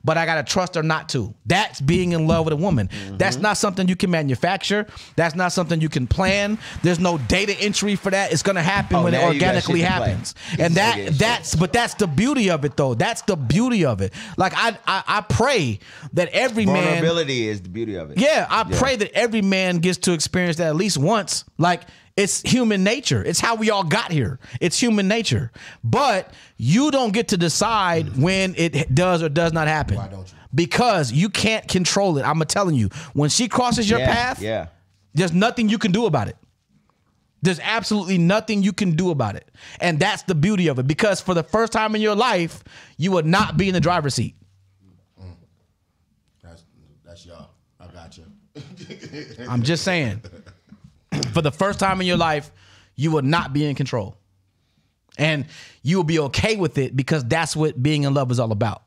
But I got to trust her not to. That's being in love with a woman. Mm-hmm. That's not something you can manufacture. That's not something you can plan. There's no data entry for that. It's going to happen when it organically happens. And that's the beauty of it though. That's the beauty of it. Like I pray that every Vulnerability is the beauty of it. Yeah, I pray that every man gets to experience that at least once. Like it's human nature. It's how we all got here. It's human nature. But you don't get to decide when it does or does not happen. Why don't you? Because you can't control it. I'm telling you. When she crosses your path, there's nothing you can do about it. There's absolutely nothing you can do about it. And that's the beauty of it. Because for the first time in your life, you will not be in the driver's seat. That's y'all. I got you. I'm just saying. For the first time in your life, you will not be in control. And you will be okay with it because that's what being in love is all about.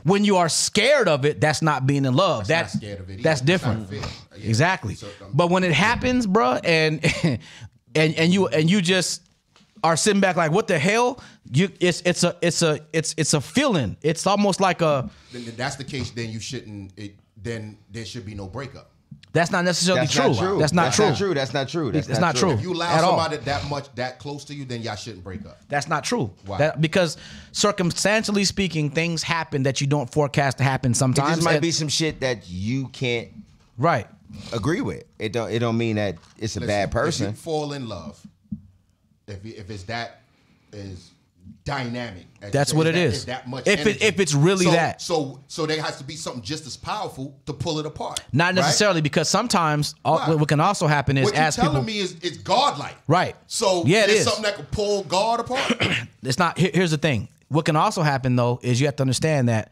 When you are scared of it, that's not being in love. That's not scared of it either. That's different. It's not fair. Yeah. Exactly. So, but when it happens, bro, and you just are sitting back like, what the hell? It's a feeling. It's almost like a. Then that's the case. Then you shouldn't. Then there should be no breakup. That's not necessarily true. That's not true. That's not true. It's not true. If you allow somebody that close to you, then y'all shouldn't break up. That's not true. Why? Because circumstantially speaking, things happen that you don't forecast to happen sometimes. It just might be some shit that you can't agree with. It don't mean that it's a bad person. If you fall in love, if it's that is dynamic. That's what it is. That much if it's really that. So there has to be something just as powerful to pull it apart. Not necessarily, because sometimes what can also happen is, what you're as people, telling me is it's godlike. Right. So yeah, it's something that could pull God apart. It's not. Here's the thing. What can also happen though is you have to understand that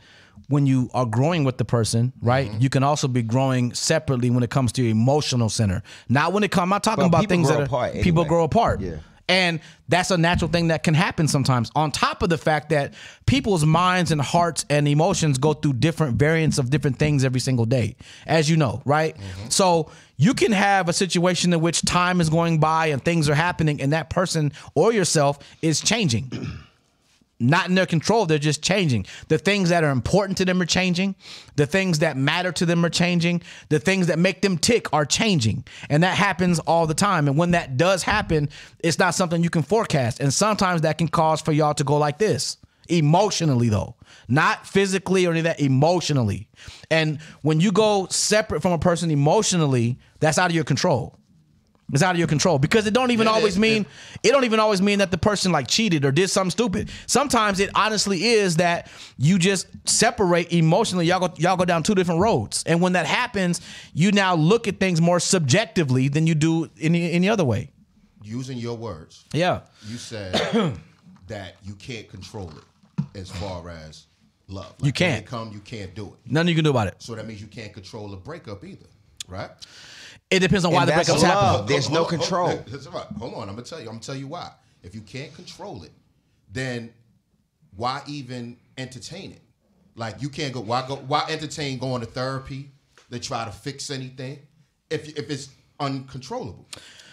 when you are growing with the person, right, you can also be growing separately when it comes to your emotional center. Not when it comes. I'm not talking about things that people grow apart. Yeah. And that's a natural thing that can happen sometimes. On top of the fact that people's minds and hearts and emotions go through different variants of different things every single day, as you know, right? So you can have a situation in which time is going by and things are happening and that person or yourself is changing. Not in their control, they're just changing. The things that are important to them are changing. The things that matter to them are changing. The things that make them tick are changing. And that happens all the time. And when that does happen, it's not something you can forecast. And sometimes that can cause for y'all to go like this. Emotionally, though. Not physically or any of that, emotionally. And when you go separate from a person emotionally, that's out of your control. It's out of your control, because it don't even always mean that the person like cheated or did something stupid. Sometimes it honestly is that you just separate emotionally. Y'all go down two different roads, and when that happens, you now look at things more subjectively than you do any other way. Using your words, yeah, you said that you can't control it as far as love. Like you can't. When it come, you can't do it. Nothing you can do about it. So that means you can't control a breakup either, right? It depends on why the breakup's happening. There's no control. Hold on, I'm gonna tell you why. If you can't control it, then why even entertain it? Like, you can't go. Why entertain going to therapy to try to fix anything if it's uncontrollable?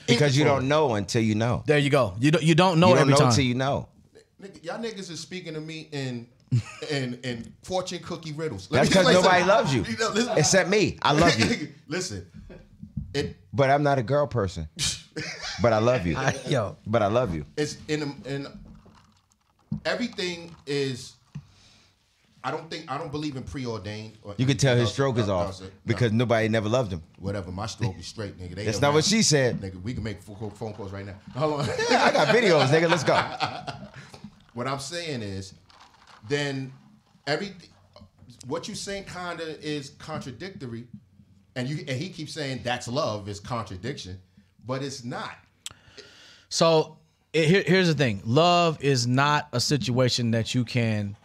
Because you don't know until you know. There you go. You don't know every time until you know. Y'all niggas is speaking to me in fortune cookie riddles. That's because nobody loves you except me. I love you. Listen. But I'm not a girl person. But I love you. But I love you. It's in everything is. I don't believe in preordained. You can tell his stroke is off because nobody never loved him. Whatever, my stroke is straight, nigga. That's not what she said. Nigga, we can make phone calls right now. Hold on. Yeah, I got videos, nigga. Let's go. What I'm saying is, then everything. What you saying kind of is contradictory. And he keeps saying that's love, is contradiction, but it's not. So here's the thing: love is not a situation that you can't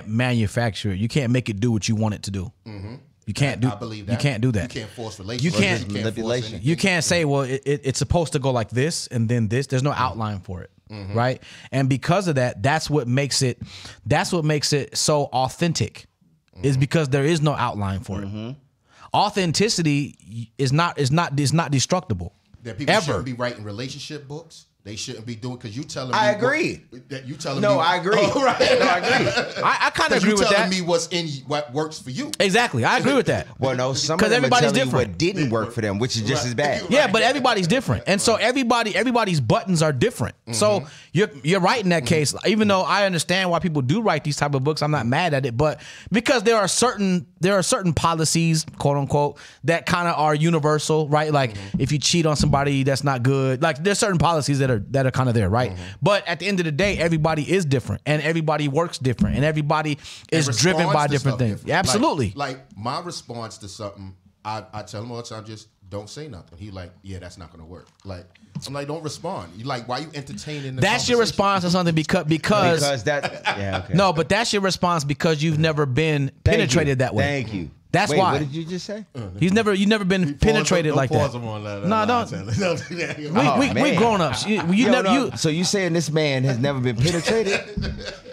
manufacture it. You can't make it do what you want it to do. Mm-hmm. You can't do. I believe that. You can't do that. You can't force relationships. You can't say, well, it's supposed to go like this and then this. There's no outline for it, right? And because of that, that's what makes it so authentic. Is because there is no outline for it. Authenticity is not destructible. That people shouldn't be writing relationship books. They shouldn't be doing, because you telling me. I agree. That you telling me. me. No, I agree. Oh, right. No, I agree. I kind of agree with that. You telling me what's in what works for you. Exactly, I agree with that. Well, no, some of them are telling you what didn't work for them, which is just as bad. Yeah, but everybody's different, and so everybody's buttons are different. So you're right in that case. Even though I understand why people do write these type of books, I'm not mad at it. But because there are certain policies, quote unquote, that kind of are universal, right? Like if you cheat on somebody, that's not good. Like there's certain policies that are kind of there, right? But at the end of the day, everybody is different, and everybody works different, and everybody is driven by different things. Yeah, absolutely. Like my response to something, I tell him all the time, just don't say nothing. He like, yeah, that's not gonna work. Like, I'm like, don't respond. You like, why you entertaining the That's your response to something because that, yeah, okay. No, but that's your response because you've never been penetrated that way. Thank you. That's wait, why. What did you just say? You've never been penetrated like that. No, don't. We grown ups. So you saying this man has never been penetrated?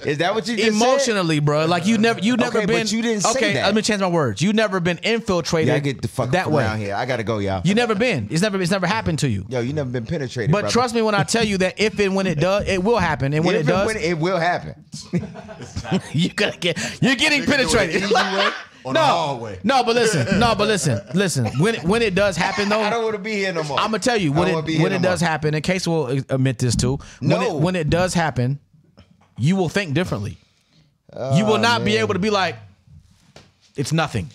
Is that what you just emotionally, said? bro? Like you never been. But you didn't say that. Let me change my words. You never been infiltrated. Yeah, get the fuck that way. around here. I gotta go, y'all. You never been. It's never happened to you. Yo, you never been penetrated. But brother. trust me when I tell you that if and when it does, it will happen. And when it does, it will happen. you're getting penetrated. No, but listen. When it does happen, though, I don't want to be here no more. I'm gonna tell you when it does happen. In case we'll admit this too. When it does happen, you will think differently. You will not be able to be like, it's nothing.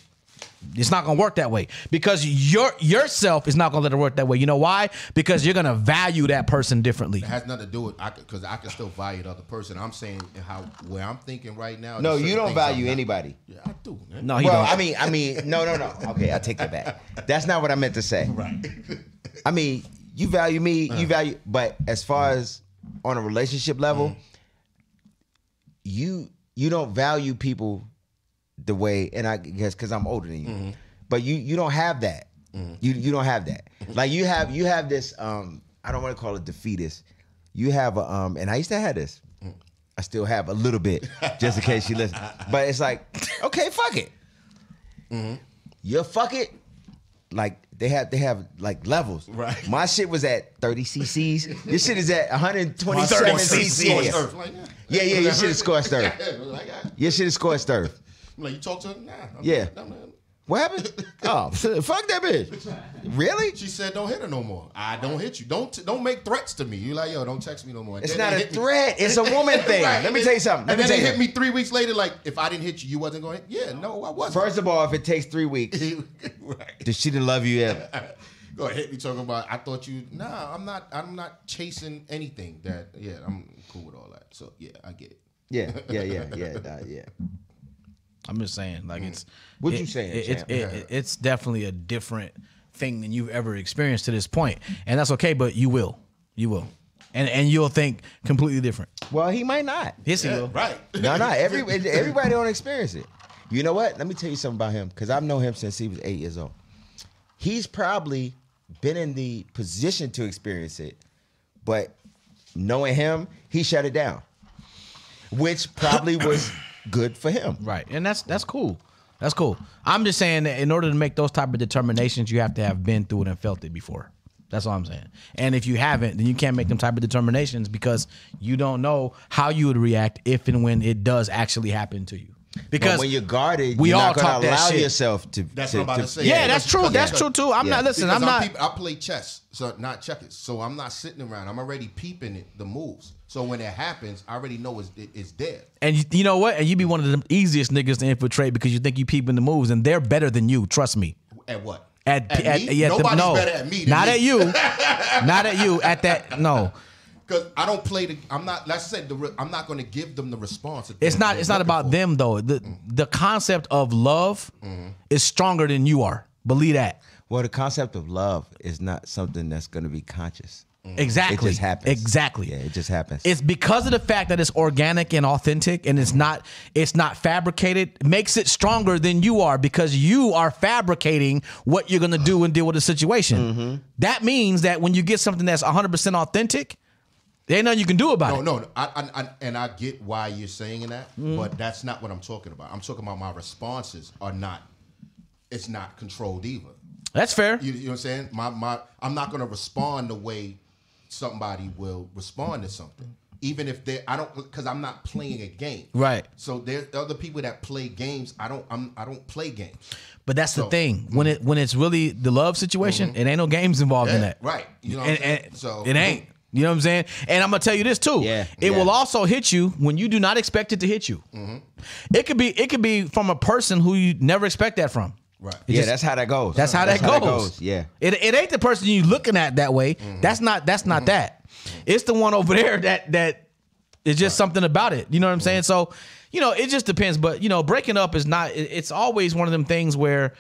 It's not gonna work that way because yourself is not gonna let it work that way. You know why? Because you're gonna value that person differently. It has nothing to do with because I can still value the other person. I'm saying where I'm thinking right now. No, you don't value anybody. Yeah, I do. Man. No, he don't. I mean, no. Okay, I take that back. That's not what I meant to say. Right. I mean, you value me, you value, but as far as on a relationship level, you don't value people the way, and I guess because I'm older than you, but you don't have that. You don't have that. Like you have this. I don't want to call it defeatist. You have a and I used to have this. I still have a little bit, just in case you listen. But it's like, okay, fuck it. You fuck it. Like they have like levels. Right. My shit was at 30 cc's. This shit is at 127 cc's. Yeah, your shit is scorched earth. Your shit is scorched earth. Like you talk to her? Nah. Yeah. What happened? Oh, fuck that bitch. Really? She said, "Don't hit her no more. I don't hit you. Don't make threats to me." You like, yo, don't text me no more. It's not a threat. It's a woman thing. Right. Let me tell you something. And then they hit me 3 weeks later. Like, if I didn't hit you, you wasn't going. Yeah, no, I wasn't. First of all, if it takes 3 weeks, right. She didn't love you ever. Go ahead, hit me talking about. I thought you. Nah, I'm not. I'm not chasing anything. That. Yeah, I'm cool with all that. So yeah, I get it. Yeah. I'm just saying, like it's. What you saying? It's definitely a different thing than you've ever experienced to this point, and that's okay. But you will, and you'll think completely different. Well, he might not. Yes, he will. Right. No. Everybody don't experience it. You know what? Let me tell you something about him because I've known him since he was 8 years old. He's probably been in the position to experience it, but knowing him, he shut it down, which probably was good for him. Right, and that's cool. That's cool. I'm just saying that in order to make those type of determinations, you have to have been through it and felt it before. That's all I'm saying. And if you haven't, then you can't make them type of determinations because you don't know how you would react if and when it does actually happen to you. Because when you're guarded, we you're all not going talk to that allow shit. yourself to. That's what I'm about to say. Yeah, that's true. That's true too. I'm not listening. Because I play chess, so not checkers. So I'm not sitting around. I'm already peeping it, the moves. So when it happens, I already know it's dead. And you know what? And you be one of the easiest niggas to infiltrate because you think you peeping the moves, and they're better than you. Trust me. At what? At me? Yeah, Nobody's no, better at me than not me. at you. Not at you. At that, no. Because I don't play the. I'm not. Like I said, I'm not going to give them the response. That It's not. they're It's not looking about for. them though. The concept of love is stronger than you are. Believe that. Well, the concept of love is not something that's going to be conscious. Exactly. It just happens. Exactly. Yeah, it just happens. It's because of the fact that it's organic and authentic and it's not fabricated, makes it stronger than you are because you are fabricating what you're going to do and deal with the situation. That means that when you get something that's 100% authentic, there ain't nothing you can do about it. No. I get why you're saying that, but that's not what I'm talking about. I'm talking about my responses are not. It's not controlled either. That's fair. You know what I'm saying? I'm not going to respond the way somebody will respond to something, even if because I'm not playing a game. Right. So there's other people that play games. I don't play games. But that's the thing. When it's really the love situation, it ain't no games involved in that. Right. You know what I'm saying? So it ain't. You know what I'm saying? And I'm gonna tell you this too. Yeah. It will also hit you when you do not expect it to hit you. It could be from a person who you never expect that from. Right. That's how that goes. That's how that goes. Yeah. It ain't the person you looking at that way. That's not that. It's the one over there that is just something about it. You know what I'm saying? So, it just depends. But, breaking up is not, it's always one of them things where,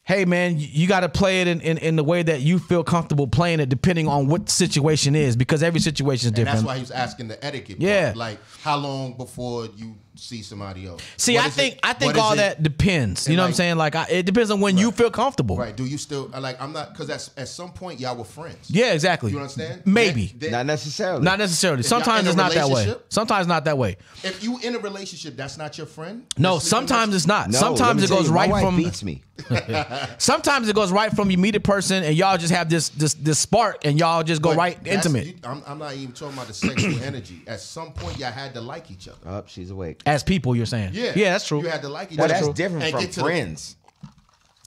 hey man, you got to play it in the way that you feel comfortable playing it depending on what the situation is because every situation is different. And that's why he was asking the etiquette. Yeah. Part. Like how long before you see somebody else? See, I think all that depends. You know what I'm saying? Like it depends on when you feel comfortable. Right. Do you still I'm not because at some point y'all were friends. Yeah, exactly. You understand? Maybe. Not necessarily. Not necessarily. If y'all Sometimes in a it's not that way. relationship? Sometimes not that way. If you in a relationship, that's not your friend. No, You're sleeping sometimes it's not. No, Sometimes let it me goes tell you, right my wife from. beats me. Sometimes it goes right from you meet a person and y'all just have this spark and y'all just go But right that's- intimate I'm not even talking about the sexual energy. At some point, y'all had to like each other. Oh, she's awake. as people. You're saying, Yeah, that's true. You had to like each Well, other. that's And different from get to the- friends.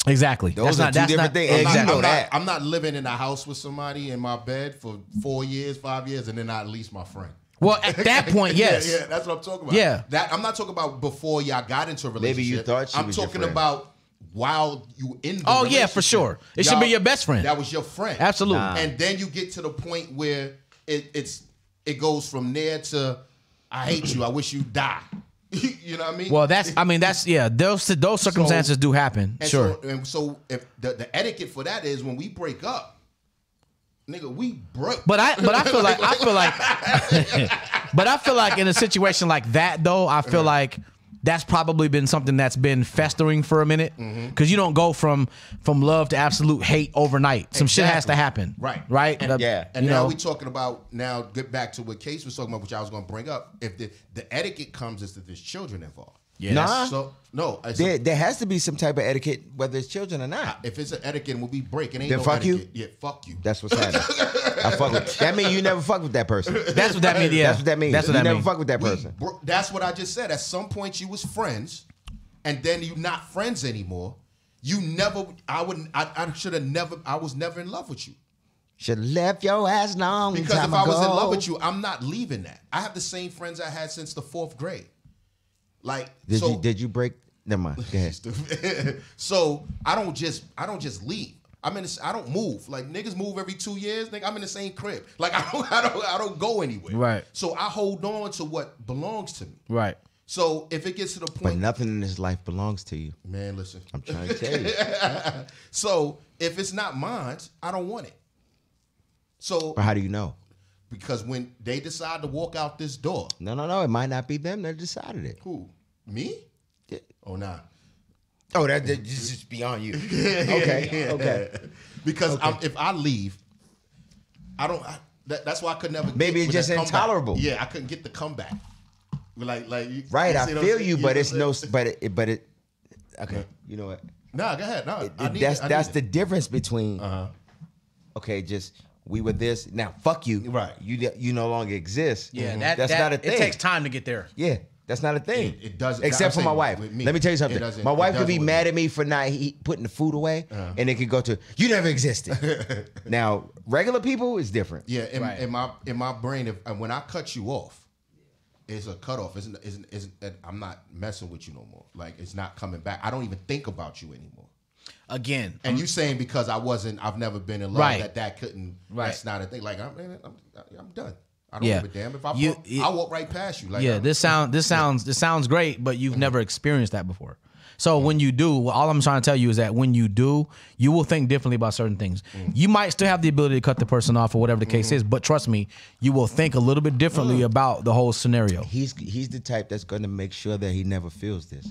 Exactly. Those are two different things. I'm And not, you know I'm that. Not, I'm not living in a house with somebody in my bed for 4 years, 5 years, and then not at least my friend. Well, at that point, yes. Yeah, that's what I'm talking about. Yeah. That I'm not talking about before y'all got into a relationship. Maybe you thought she I'm was your talking friend. about while you in the Oh yeah, relationship. for sure. It should be your best friend. That was your friend. Absolutely. And then you get to the point where it goes from there to I hate you. I wish you die. You know what I mean? Well, those circumstances do happen. And Sure. So if the etiquette for that is when we break up, nigga, we broke. But I feel like in a situation like that though, I feel like that's probably been something that's been festering for a minute, because you don't go from love to absolute hate overnight. Some shit has to happen, right? And you now know, we talking about get back to what Case was talking about, which I was going to bring up. If the etiquette comes is that there's children involved. Yeah, There has to be some type of etiquette, whether it's children or not. If it's an etiquette, when we break, it ain't then no fuck etiquette. you. Yeah, fuck you. That's what's happening. I fuck with. That means you never fuck with that person. that's what that means. Yeah, That's what that means. That's what you that never means. fuck with that person. That's what I just said. At some point, you was friends, and then you not friends anymore. You never. I should have never. I was never in love with you. Should have left your ass long Because time if I was in ago. love with you, I'm not leaving that. I have the same friends I had since the 4th grade. Like, Did you break? Never mind. Go ahead. So I don't just leave. I don't move. Like niggas move every 2 years. Nigga, I'm in the same crib. Like I don't go anywhere. Right. So I hold on to what belongs to me. Right. So if it gets to the point, But nothing in this life belongs to you. man, listen. I'm trying to tell you. So if it's not mine, I don't want it. So But how do you know? because when they decide to walk out this door, No. It might not be them that decided it. who? Me? Yeah. Oh nah. Oh, that's just beyond you. Okay. Because if I leave, I don't. That's why I could never. Maybe get it's with just that comeback. intolerable. Yeah, I couldn't get the comeback. Like Right, you I see what I'm feel saying? you, know but what it's I'm no. saying? But it. Okay, you know what? Nah, go ahead. No, That's the difference between. Okay, just we were this. Now, fuck you. Right. You no longer exist. Yeah, that's not a thing. It takes time to get there. Yeah, that's not a thing. It doesn't. Except for I'm my saying wife. with me, Let me tell you it something. doesn't- My it wife could doesn't be with mad me. at me for not putting the food away, and it could go to you never existed. Now, regular people is different. Yeah, Right. in my brain, when I cut you off, it's a cutoff. I'm not messing with you no more. Like it's not coming back. I don't even think about you anymore. Again, And you saying because I've never been in love Right. that couldn't. Right. That's not a thing. Like I'm done. I don't Yeah. give a damn if I You- I walk right past you. Like yeah, this sounds great, but you've never experienced that before. So when you do, all I'm trying to tell you is that when you do, you will think differently about certain things. You might still have the ability to cut the person off or whatever the case is, but trust me, you will think a little bit differently about the whole scenario. He's the type that's going to make sure that he never feels this.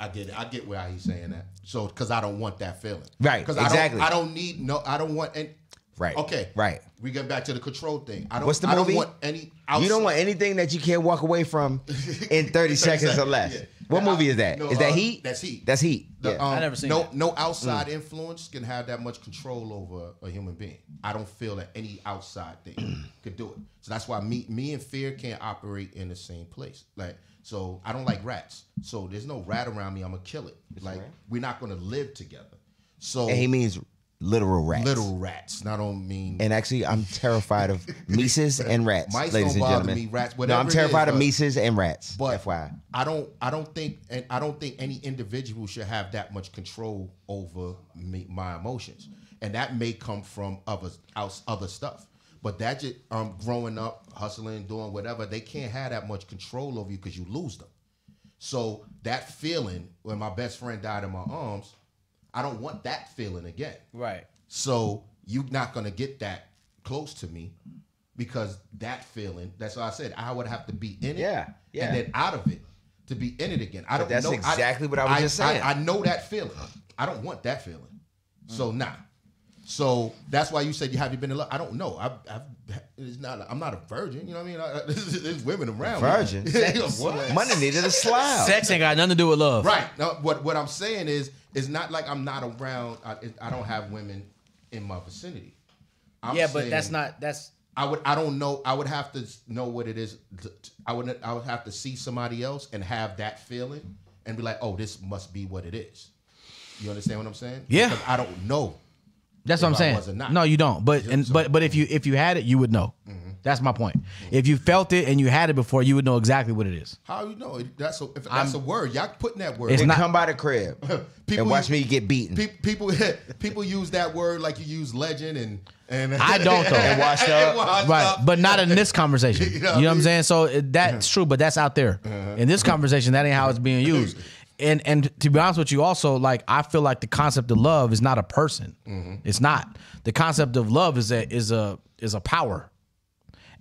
I get it. I get why he's saying that. So because I don't want that feeling. Right, Because exactly. I don't want any. Right. Okay. Right. We get back to the control thing. I don't. What's the I movie? don't want any. You don't want anything that you can't walk away from in 30 seconds or less. Yeah. What movie is that? No, Is that Heat? That's Heat. That's Heat. The, Yeah. I never seen no, that. No outside influence can have that much control over a human being. I don't feel that any outside thing could do it. So that's why me and Fear can't operate in the same place. Like, so I don't like rats. So there's no rat around me. I'm gonna kill it. Like we're not gonna live together. So And he means literal rats. little rats. I don't mean. And actually, I'm terrified of mices and rats, Mice ladies don't and bother gentlemen. me, rats, no, whatever I'm it terrified is, of but- mices and rats. But FYI. I don't think any individual should have that much control over my emotions, and that may come from other stuff. But that just growing up, hustling, doing whatever, they can't have that much control over you because you lose them. So that feeling when my best friend died in my arms, I don't want that feeling again. Right. So you're not gonna get that close to me because that feeling. That's why I said I would have to be in it, Yeah. and then out of it to be in it again. I don't that's know. exactly what I was just saying. I know that feeling. I don't want that feeling. So nah. So that's why you said you been in love. I don't know. I'm not a virgin. You know what I mean? There's women around. Virgin? What? Money needed a slough. Sex ain't got nothing to do with love. Right. No, what I'm saying is, it's not like I'm not around. I don't have women in my vicinity. I'm Yeah, but saying that's I don't know. I would have to know what it is. I would have to see somebody else and have that feeling and be like, oh, this must be what it is. You understand what I'm saying? Yeah. Because I don't know. That's what I'm If I saying. was or not. No, you don't. But but if you had it, you would know. That's my point. If you felt it and you had it before, you would know exactly what it is. How you know? If that's a word. Y'all putting that word. It's Then not- come by the crib and watch me get beaten. People use that word like you use legend and I don't though. And washed up. Right, but not in this conversation. You know what I'm saying? So that's true, but that's out there. In this conversation, that ain't how it's being used. And to be honest with you, also, like, I feel like the concept of love is not a person. It's not. The concept of love is a power.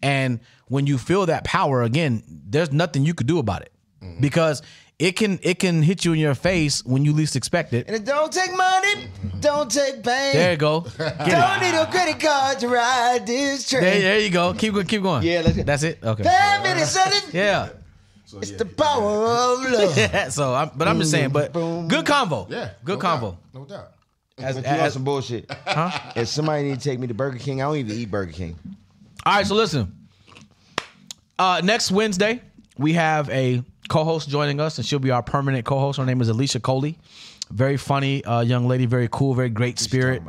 And when you feel that power, again, there's nothing you could do about it because it can hit you in your face when you least expect it. And it don't take money, don't take pain. There you go. Don't need a credit card to ride this train. There you go. Keep going. Yeah, let's go. That's it. Okay. Family, sonny. Yeah. It's the power of love. Yeah. So, I'm just saying, but good convo. Yeah, Good no convo. doubt, no doubt. But you on some bullshit. Huh? If somebody need to take me to Burger King, I don't even eat Burger King. All right, so listen. Next Wednesday, we have a co-host joining us, and she'll be our permanent co-host. Her name is Alicia Coley. Very funny young lady, very cool, very great spirit.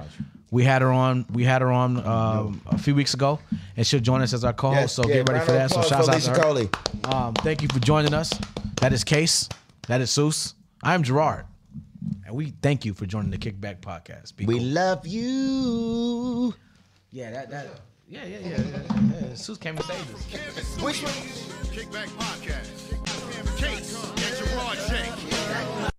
We had her on a few weeks ago, and she'll join us as our co-host. So get ready for that. So shout out to her. Coley. Thank you for joining us. That is Case. That is Seuss. I'm Gerard. And we thank you for joining the Kickback Podcast. Be We cool. love you. Yeah, yeah. Seuss came and saved us. Kickback Podcast. Case and Gerard Shank.